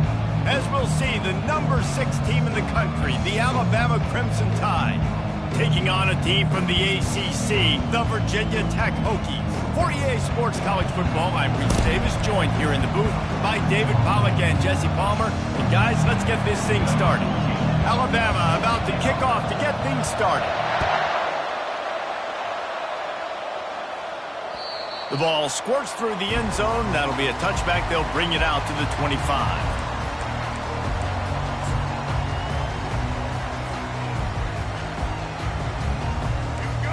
As we'll see, the number 6 team in the country, the Alabama Crimson Tide, taking on a team from the ACC, the Virginia Tech Hokies. For EA Sports College Football, I'm Reese Davis, joined here in the booth by David Pollack and Jesse Palmer. And guys, let's get this thing started. Alabama about to kick off to get things started. The ball squirts through the end zone. That'll be a touchback. They'll bring it out to the 25.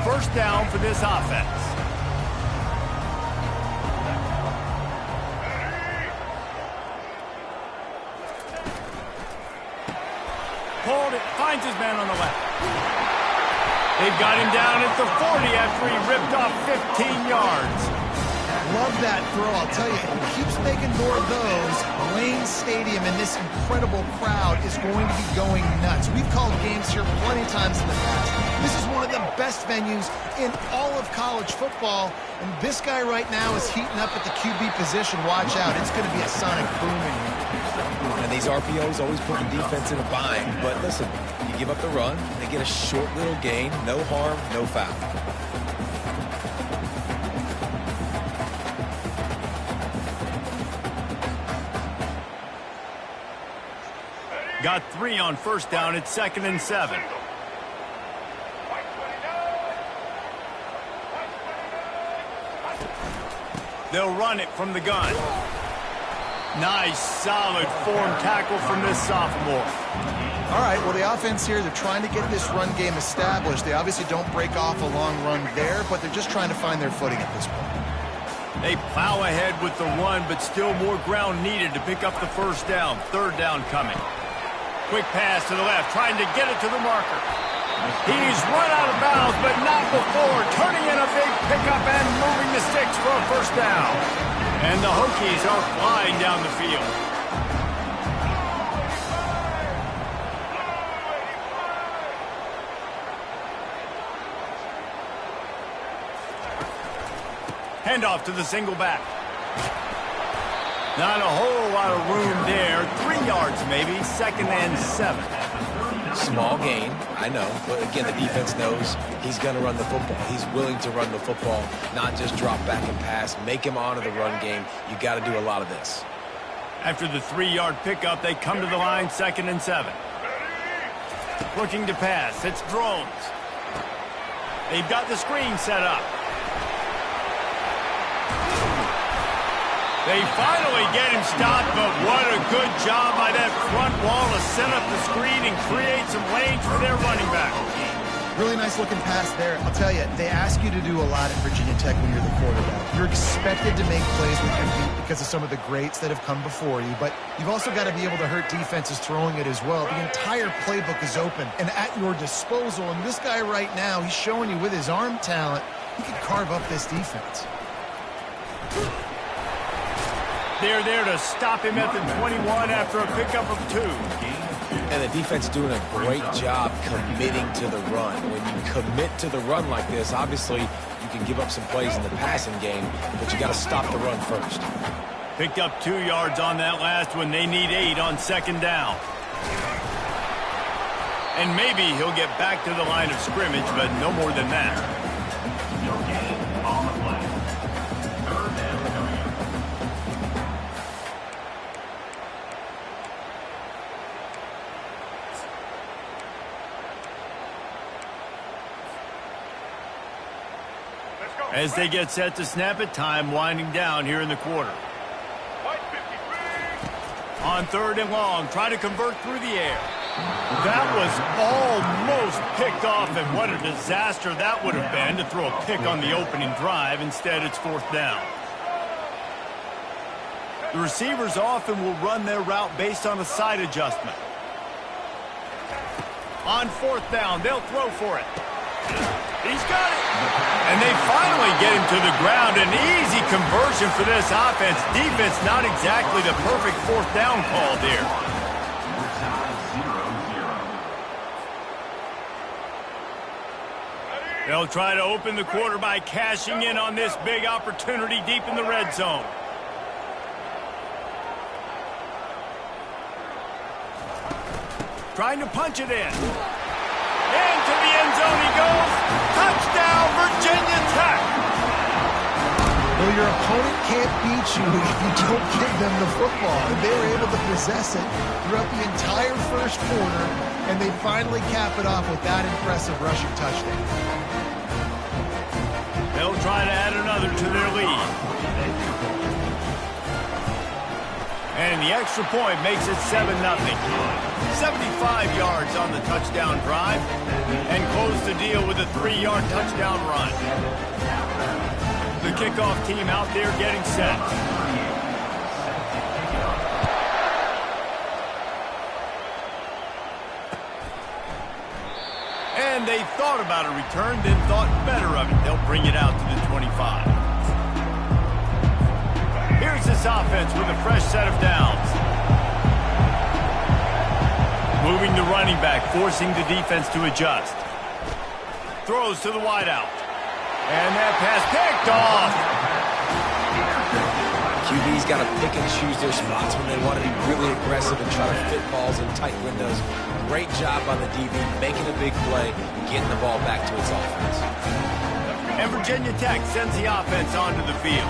First down for this offense. Pulled it, finds his man on the left. They've got him down at the 40 after he ripped off 15 yards. Love that throw. I'll tell you, if he keeps making more of those, Wayne Stadium and this incredible crowd is going to be going nuts. We've called games here plenty of times in the past. This is one of the best venues in all of college football, and this guy right now is heating up at the QB position. Watch out. It's going to be a sonic boom in here. And these RPOs always put the defense in a bind. But listen, you give up the run, they get a short little gain, no harm, no foul. Got 3 on first down. It's 2nd and 7. They'll run it from the gun. Nice, solid form tackle from this sophomore. All right, well, the offense here, they're trying to get this run game established. They obviously don't break off a long run there, but they're just trying to find their footing at this point. They plow ahead with the run, but still more ground needed to pick up the first down. Third down coming. Quick pass to the left, trying to get it to the marker. He's run out of bounds, but not before. Turning in a big pickup and moving the sticks for a first down. And the Hokies are flying down the field. Handoff to the single back. Not a whole lot of room there. 3 yards maybe. 2nd and 7. Small gain, I know. But again, the defense knows he's going to run the football. He's willing to run the football, not just drop back and pass. Make him honor the run game. You got to do a lot of this. After the 3-yard pickup, they come to the line, 2nd and 7. Looking to pass. It's Drones. They've got the screen set up. They finally get him stopped, but what a good job by that front wall to set up the screen and create some lanes for their running back. Really nice looking pass there. I'll tell you, they ask you to do a lot at Virginia Tech when you're the quarterback. You're expected to make plays with your feet because of some of the greats that have come before you, but you've also got to be able to hurt defenses throwing it as well. The entire playbook is open and at your disposal, and this guy right now, he's showing you with his arm talent, he can carve up this defense. They're there to stop him at the 21 after a pickup of 2. And the defense doing a great job committing to the run. When you commit to the run like this, obviously you can give up some plays in the passing game, but you got to stop the run first. Picked up 2 yards on that last one. They need 8 on 2nd down. And maybe he'll get back to the line of scrimmage, but no more than that. No gain on the play. Third down. As they get set to snap it, time winding down here in the quarter. On 3rd and long, try to convert through the air. That was almost picked off, and what a disaster that would have been to throw a pick on the opening drive. Instead, it's 4th down. The receivers often will run their route based on a side adjustment. On 4th down, they'll throw for it. He's got it. And they finally get him to the ground. An easy conversion for this offense. Defense not exactly the perfect 4th down call there. They'll try to open the quarter by cashing in on this big opportunity deep in the red zone. Trying to punch it in. Into the end zone he goes. Touchdown, Virginia Tech. Well, your opponent can't beat you if you don't give them the football. And they were able to possess it throughout the entire first quarter, and they finally cap it off with that impressive rushing touchdown. They'll try to add another to their lead. And the extra point makes it 7-0. 75 yards on the touchdown drive, and close the deal with a 3-yard touchdown run. The kickoff team out there getting set. And they thought about a return, then thought better of it. They'll bring it out to the 25. Here's this offense with a fresh set of downs. Moving the running back, forcing the defense to adjust. Throws to the wideout. And that pass picked off. QB's got to pick and choose their spots when they want to be really aggressive and try to fit balls in tight windows. Great job by the DB, making a big play, getting the ball back to its offense. And Virginia Tech sends the offense onto the field.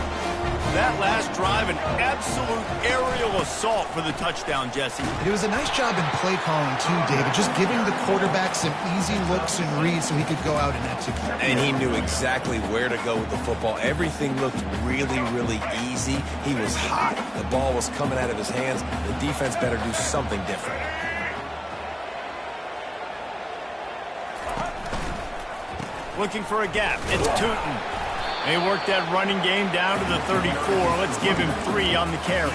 That last drive, an absolute aerial assault for the touchdown, Jesse. It was a nice job in play calling, too, David, just giving the quarterback some easy looks and reads so he could go out and execute. And he knew exactly where to go with the football. Everything looked really, really easy. He was hot. The ball was coming out of his hands. The defense better do something different. Looking for a gap. It's Tootin. They work that running game down to the 34. Let's give him 3 on the carry.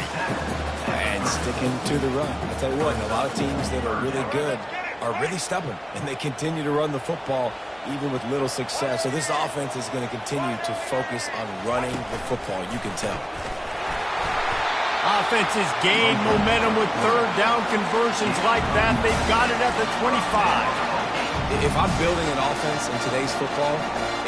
And sticking to the run. I tell you what, a lot of teams that are really good are really stubborn, and they continue to run the football even with little success. So this offense is going to continue to focus on running the football, you can tell. Offense has gained momentum with 3rd down conversions like that. They've got it at the 25. If I'm building an offense in today's football,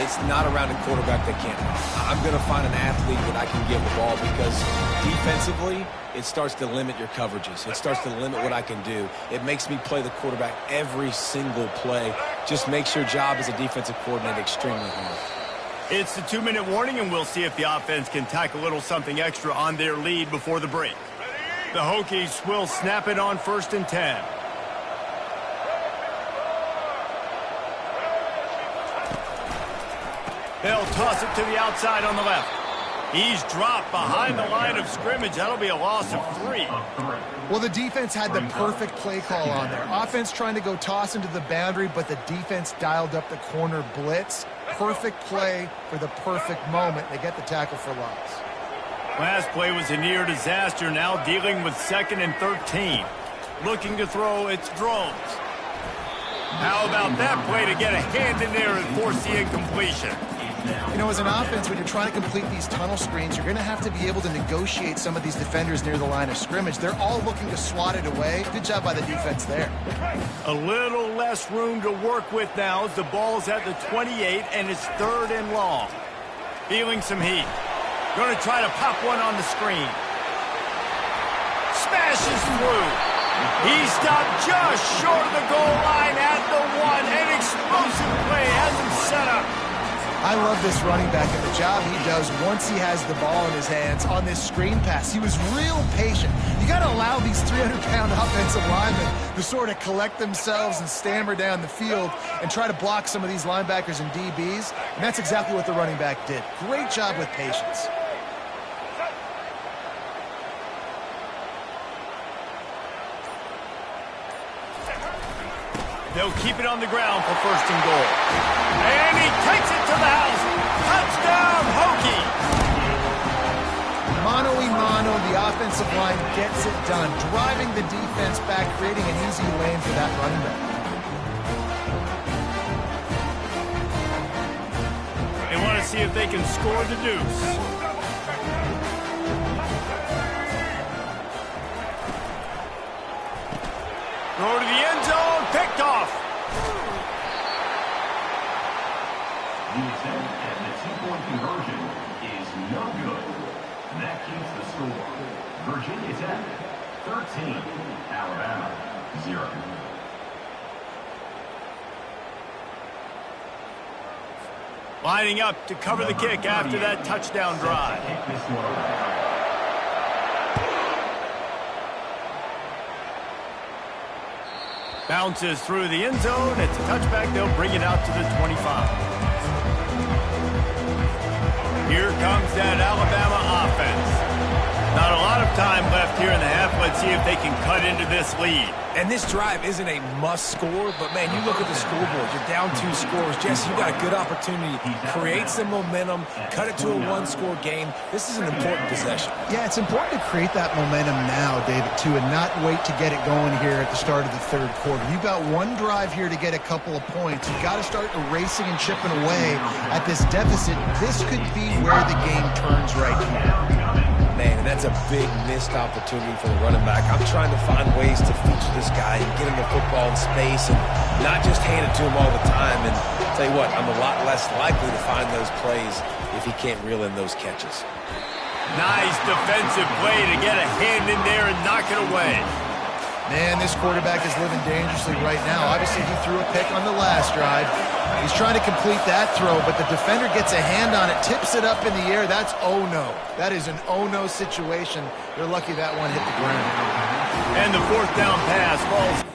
it's not around a quarterback that can't run. I'm going to find an athlete that I can give the ball because defensively, it starts to limit your coverages. It starts to limit what I can do. It makes me play the quarterback every single play. Just makes your job as a defensive coordinator extremely hard. It's the 2-minute warning, and we'll see if the offense can tack a little something extra on their lead before the break. The Hokies will snap it on 1st and 10. They'll toss it to the outside on the left. He's dropped behind the line of scrimmage. That'll be a loss of 3. Well, the defense had the perfect play call on there. Offense trying to go toss into the boundary, but the defense dialed up the corner blitz. Perfect play for the perfect moment. They get the tackle for loss. Last play was a near disaster. Now dealing with 2nd and 13. Looking to throw, it's Drones. How about that play to get a hand in there and force the incompletion? You know, as an offense, when you're trying to complete these tunnel screens, you're going to have to be able to negotiate some of these defenders near the line of scrimmage. They're all looking to swat it away. Good job by the defense there. A little less room to work with now as the ball's at the 28 and it's 3rd and long. Feeling some heat. Going to try to pop one on the screen. Smashes through. He stopped just short of the goal line at the 1. An explosive play has him set up. I love this running back and the job he does once he has the ball in his hands on this screen pass. He was real patient. You got to allow these 300-pound offensive linemen to sort of collect themselves and stammer down the field and try to block some of these linebackers and DBs, and that's exactly what the running back did. Great job with patience. They'll keep it on the ground for 1st and goal. And he takes it to the house. Touchdown, Hokie! Mano-a-mano, the offensive line gets it done, driving the defense back, creating an easy lane for that running back. see if they can score the deuce. Throw to the end zone, picked off. The attempt at the two-point conversion is no good. That keeps the score. Virginia Tech, 13. Alabama, 0. Lining up to cover the kick after that touchdown drive. Bounces through the end zone. It's a touchback. They'll bring it out to the 25. Here comes that Alabama offense. Not a lot of time left here in the half. Let's see if they can cut into this lead. And this drive isn't a must score, but, man, you look at the scoreboard. You're down 2 scores. Jesse, you got a good opportunity. Create some momentum. Cut it to a one-score game. This is an important possession. Yeah, it's important to create that momentum now, David, too, and not wait to get it going here at the start of the third quarter. You've got one drive here to get a couple of points. You've got to start erasing and chipping away at this deficit. This could be where the game turns right here. Man, and that's a big missed opportunity for the running back. I'm trying to find ways to feature this guy and get him the football in space and not just hand it to him all the time. And I'll tell you what, I'm a lot less likely to find those plays if he can't reel in those catches. Nice defensive play to get a hand in there and knock it away. Man, this quarterback is living dangerously right now. Obviously, he threw a pick on the last drive. He's trying to complete that throw, but the defender gets a hand on it, tips it up in the air. That's oh-no. That is an oh-no situation. They're lucky that one hit the ground. And the fourth down pass falls.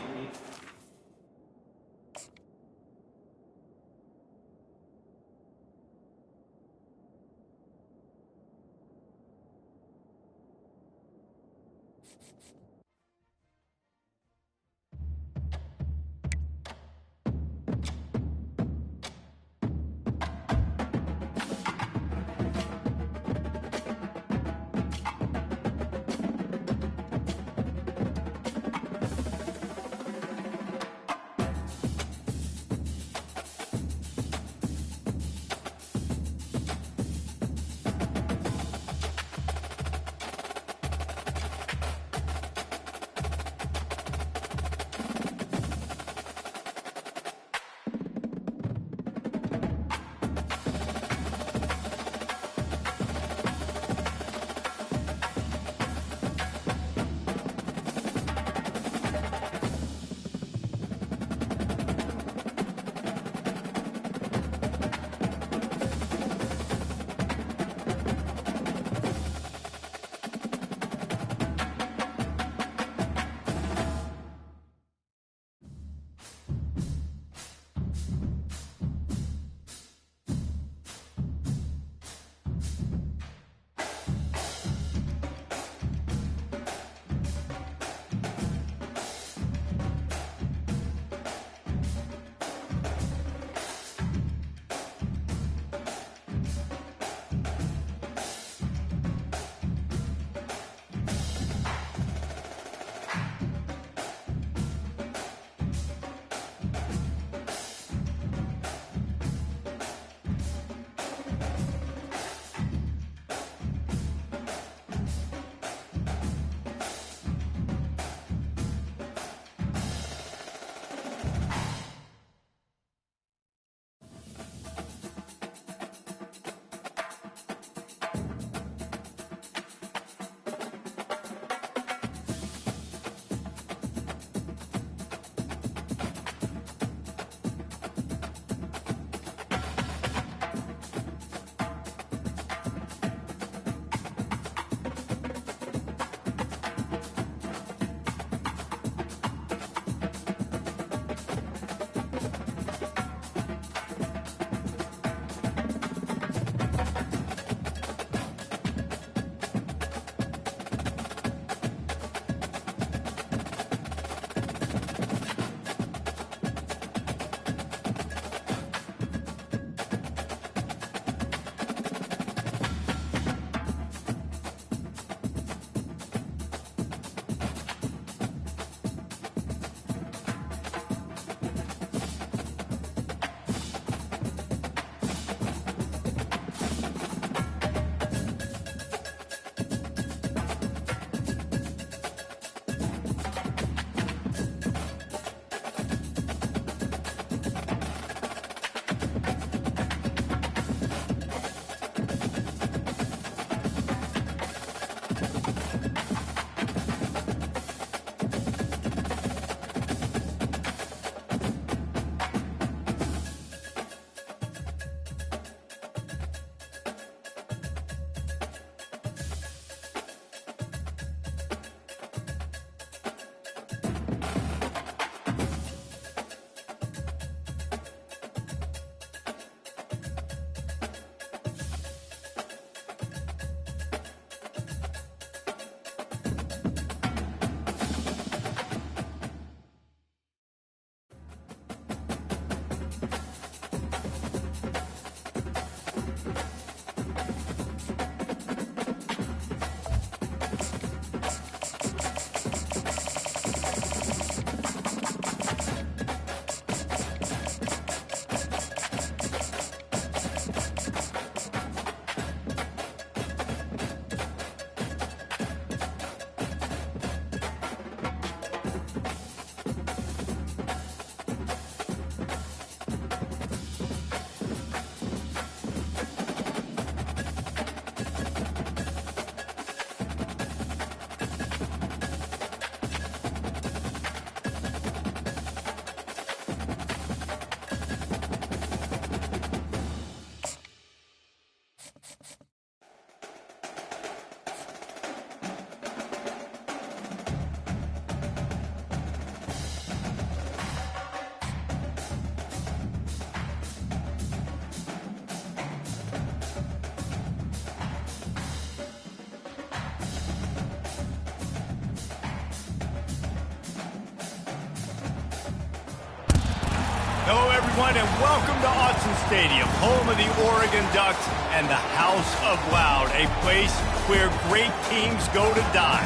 everyone, and welcome to Autzen Stadium, home of the Oregon Ducks and the House of Loud, a place where great teams go to die.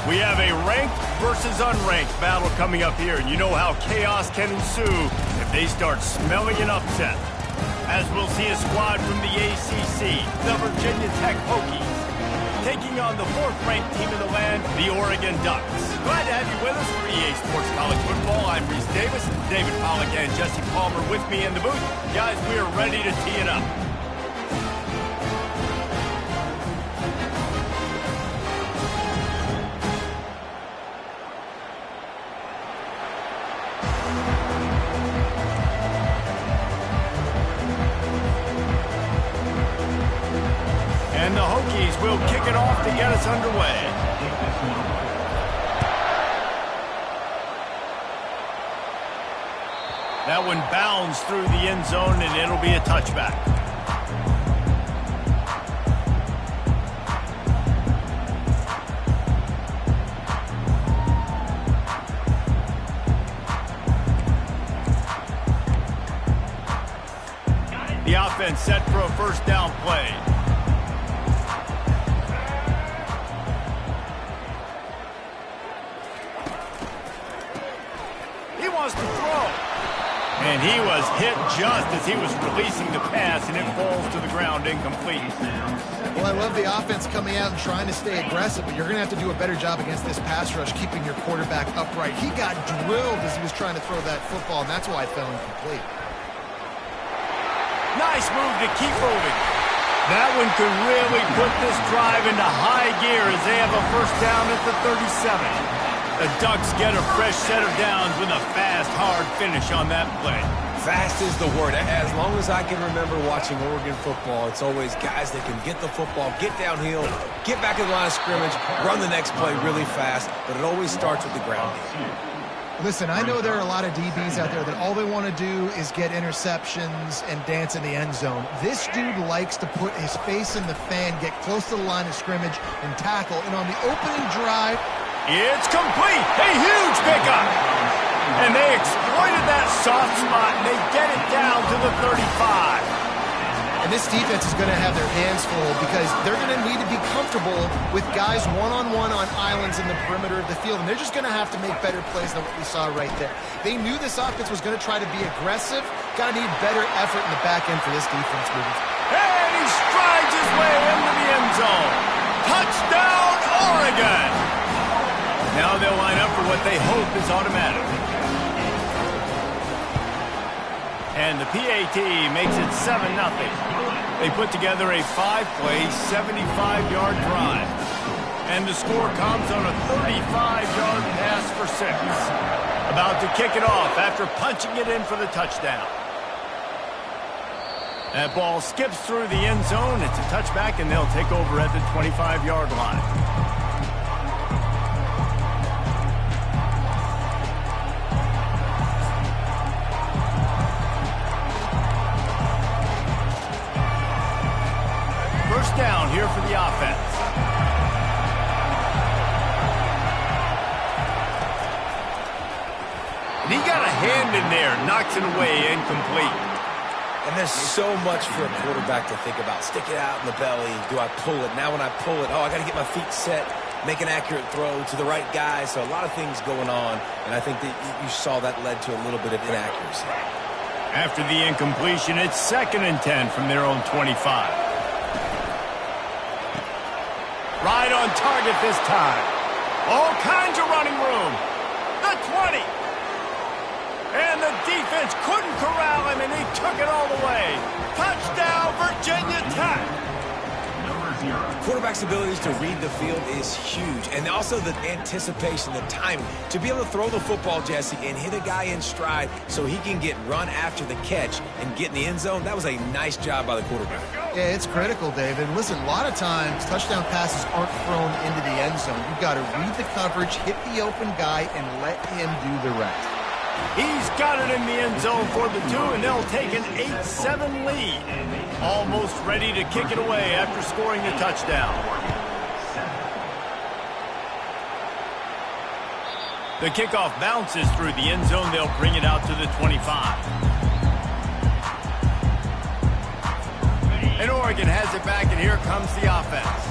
We have a ranked versus unranked battle coming up here, and you know how chaos can ensue if they start smelling an upset. As we'll see a squad from the ACC, the Virginia Tech Hokies, taking on the fourth-ranked team in the land, the Oregon Ducks. Glad to have you with us for EA Sports College Football. I'm Reese Davis, David Pollack, and Jesse Palmer with me in the booth. Guys, we are ready to tee it up. And the Hokies will kick it off to get us underway. That one bounds through the end zone, and it'll be a touchback. The offense set for a first down play. He wants to throw. And he was hit just as he was releasing the pass, and it falls to the ground incomplete. Well, I love the offense coming out and trying to stay aggressive, but you're going to have to do a better job against this pass rush, keeping your quarterback upright. He got drilled as he was trying to throw that football, and that's why it fell incomplete. Nice move to keep moving. That one could really put this drive into high gear as they have a first down at the 37. The Ducks get a fresh set of downs with a fast, hard finish on that play. Fast is the word. As long as I can remember watching Oregon football, it's always guys that can get the football, get downhill, get back in the line of scrimmage, run the next play really fast, but it always starts with the ground game. Listen, I know there are a lot of DBs out there that all they want to do is get interceptions and dance in the end zone. This dude likes to put his face in the fan, get close to the line of scrimmage, and tackle. And on the opening drive, it's complete. A huge pickup. And they exploited that soft spot, and they get it down to the 35. And this defense is going to have their hands full because they're going to need to be comfortable with guys one-on-one on islands in the perimeter of the field. And they're just going to have to make better plays than what we saw right there. They knew this offense was going to try to be aggressive. Got to need better effort in the back end for this defense moving. And he strides his way into the end zone. Touchdown, Oregon. Now they'll line up for what they hope is automatic. And the PAT makes it 7-0. They put together a 5-play, 75-yard drive. And the score comes on a 35-yard pass for 6. About to kick it off after punching it in for the touchdown. That ball skips through the end zone. It's a touchback, and they'll take over at the 25-yard line. First down here for the offense. And he got a hand in there, knocks it away, incomplete. And there's so much for a quarterback to think about. Stick it out in the belly. Do I pull it? Now when I pull it, I got to get my feet set, make an accurate throw to the right guy. So a lot of things going on, and I think that you saw that led to a little bit of inaccuracy. After the incompletion, it's 2nd and 10 from their own 25. Right on target this time. All kinds of running room. The 20. And the defense couldn't corral him, and he took it all the way. Touchdown, Virginia Tech. Quarterback's abilities to read the field is huge. And also the anticipation, the timing. To be able to throw the football, Jesse, and hit a guy in stride so he can get run after the catch and get in the end zone, that was a nice job by the quarterback. Yeah, it's critical, David. Listen, a lot of times touchdown passes aren't thrown into the end zone. You've got to read the coverage, hit the open guy, and let him do the rest. He's got it in the end zone for the 2, and they'll take an 8-7 lead. Almost ready to kick it away after scoring the touchdown. The kickoff bounces through the end zone. They'll bring it out to the 25. And Oregon has it back, and here comes the offense.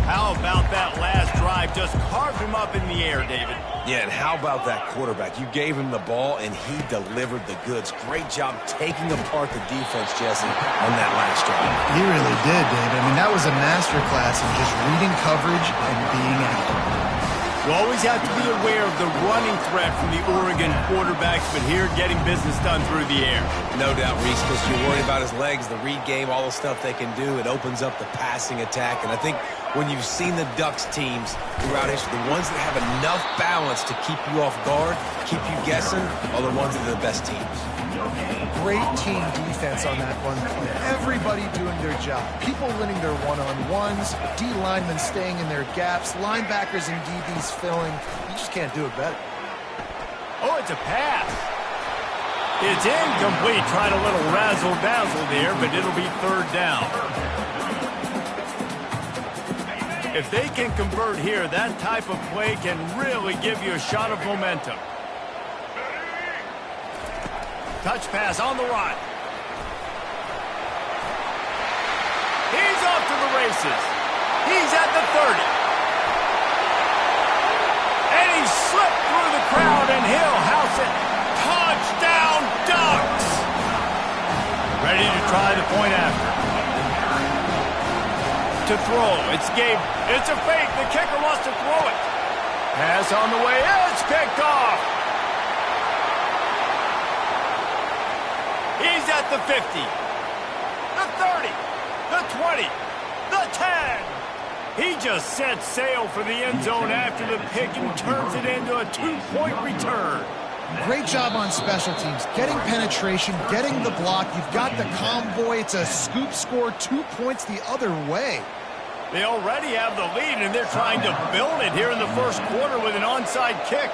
How about that last drive? Just carved him up in the air, David. Yeah, and how about that quarterback? You gave him the ball, and he delivered the goods. Great job taking apart the defense, Jesse, on that last drive. He really did, David. I mean, that was a masterclass in just reading coverage and being accurate. You always have to be aware of the running threat from the Oregon quarterbacks, but here getting business done through the air. No doubt, Reese, because you're worried about his legs, the read game, all the stuff they can do. It opens up the passing attack. And I think when you've seen the Ducks teams throughout history, the ones that have enough balance to keep you off guard, keep you guessing, are the ones that are the best teams. Great team defense on that one. Everybody doing their job. People winning their one-on-ones, D linemen staying in their gaps, linebackers and DBs filling. You just can't do it better. Oh, it's a pass. It's incomplete. Tried a little razzle-dazzle there, but it'll be third down. If they can convert here, that type of play can really give you a shot of momentum. Touch pass on the run. He's off to the races. He's at the 30. And he slipped through the crowd, and he'll house it. Touchdown, Ducks! Ready to try the point after. To throw. It's Gabe. It's a fake. The kicker wants to throw it. Pass on the way. It's picked off. He's at the 50, the 30, the 20, the 10. He just set sail for the end zone after the pick and turns it into a 2-point return. Great job on special teams. Getting penetration, getting the block. You've got the convoy. It's a scoop score, 2 points the other way. They already have the lead, and they're trying to build it here in the first quarter with an onside kick.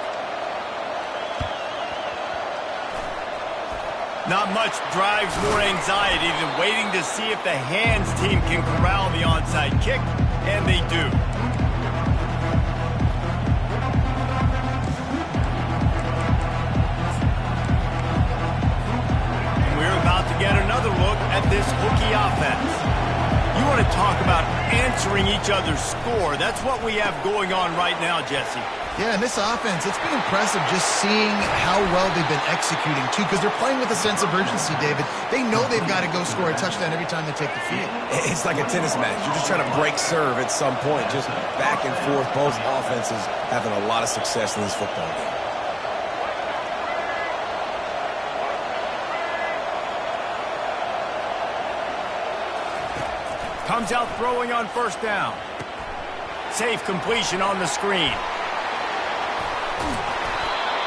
Not much drives more anxiety than waiting to see if the hands team can corral the onside kick, and they do. We're about to get another look at this hooky offense. You want to talk about answering each other's score. That's what we have going on right now, Jesse. Yeah, and this offense, it's been impressive just seeing how well they've been executing, too, because they're playing with a sense of urgency, David. They know they've got to go score a touchdown every time they take the field. It's like a tennis match. You're just trying to break serve at some point, just back and forth. Both offenses having a lot of success in this football game. Comes out throwing on first down. Safe completion on the screen.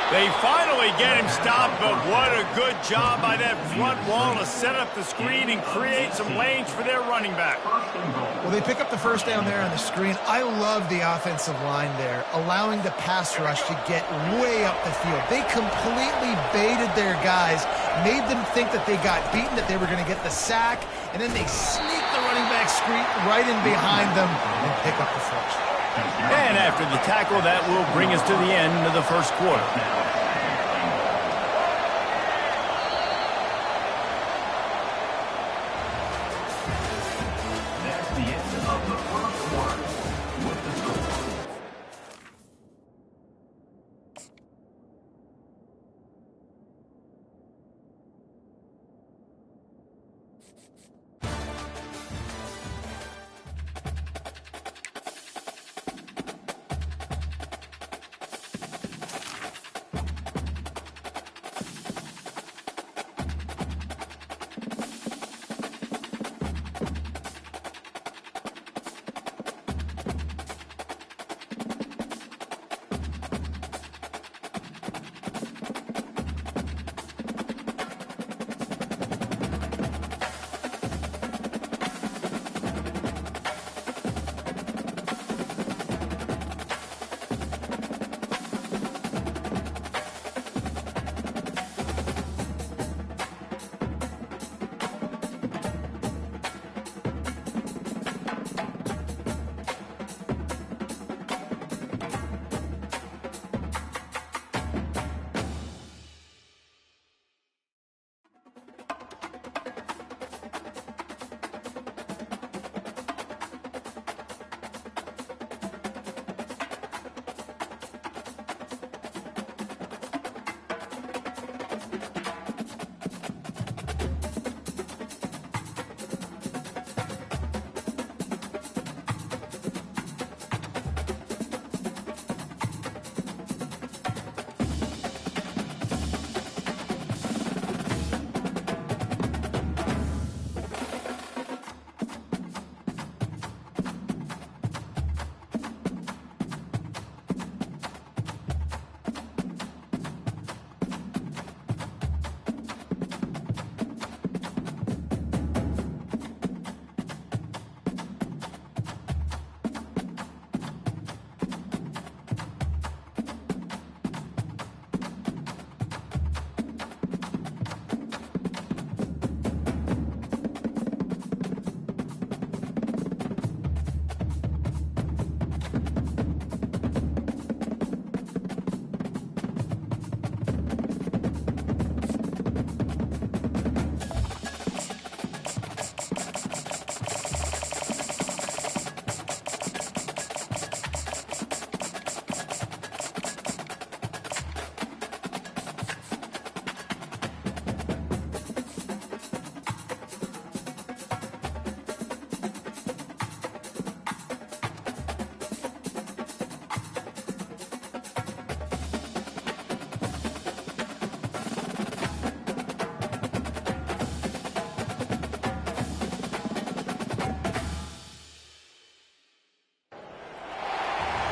They finally get him stopped, but what a good job by that front wall to set up the screen and create some lanes for their running back. Well, they pick up the first down there on the screen. I love the offensive line there, allowing the pass rush to get way up the field. They completely baited their guys, made them think that they got beaten, that they were going to get the sack, and then they sneak the running back screen right in behind them and pick up the first. And after the tackle, that will bring us to the end of the first quarter. That's the end of the first quarter. With the score.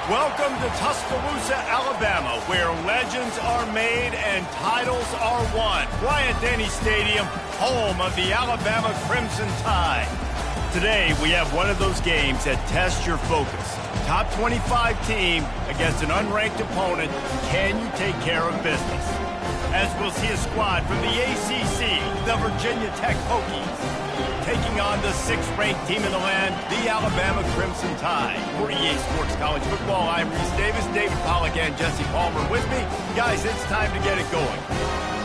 Welcome to Tuscaloosa, Alabama, where legends are made and titles are won. Bryant-Denny Stadium, home of the Alabama Crimson Tide. Today, we have one of those games that tests your focus. Top 25 team against an unranked opponent. Can you take care of business? As we'll see a squad from the ACC, the Virginia Tech Hokies, taking on the 6th-ranked team in the land, the Alabama Crimson Tide. For EA Sports College Football, I'm Reese Davis, David Pollack, and Jesse Palmer with me. Guys, it's time to get it going.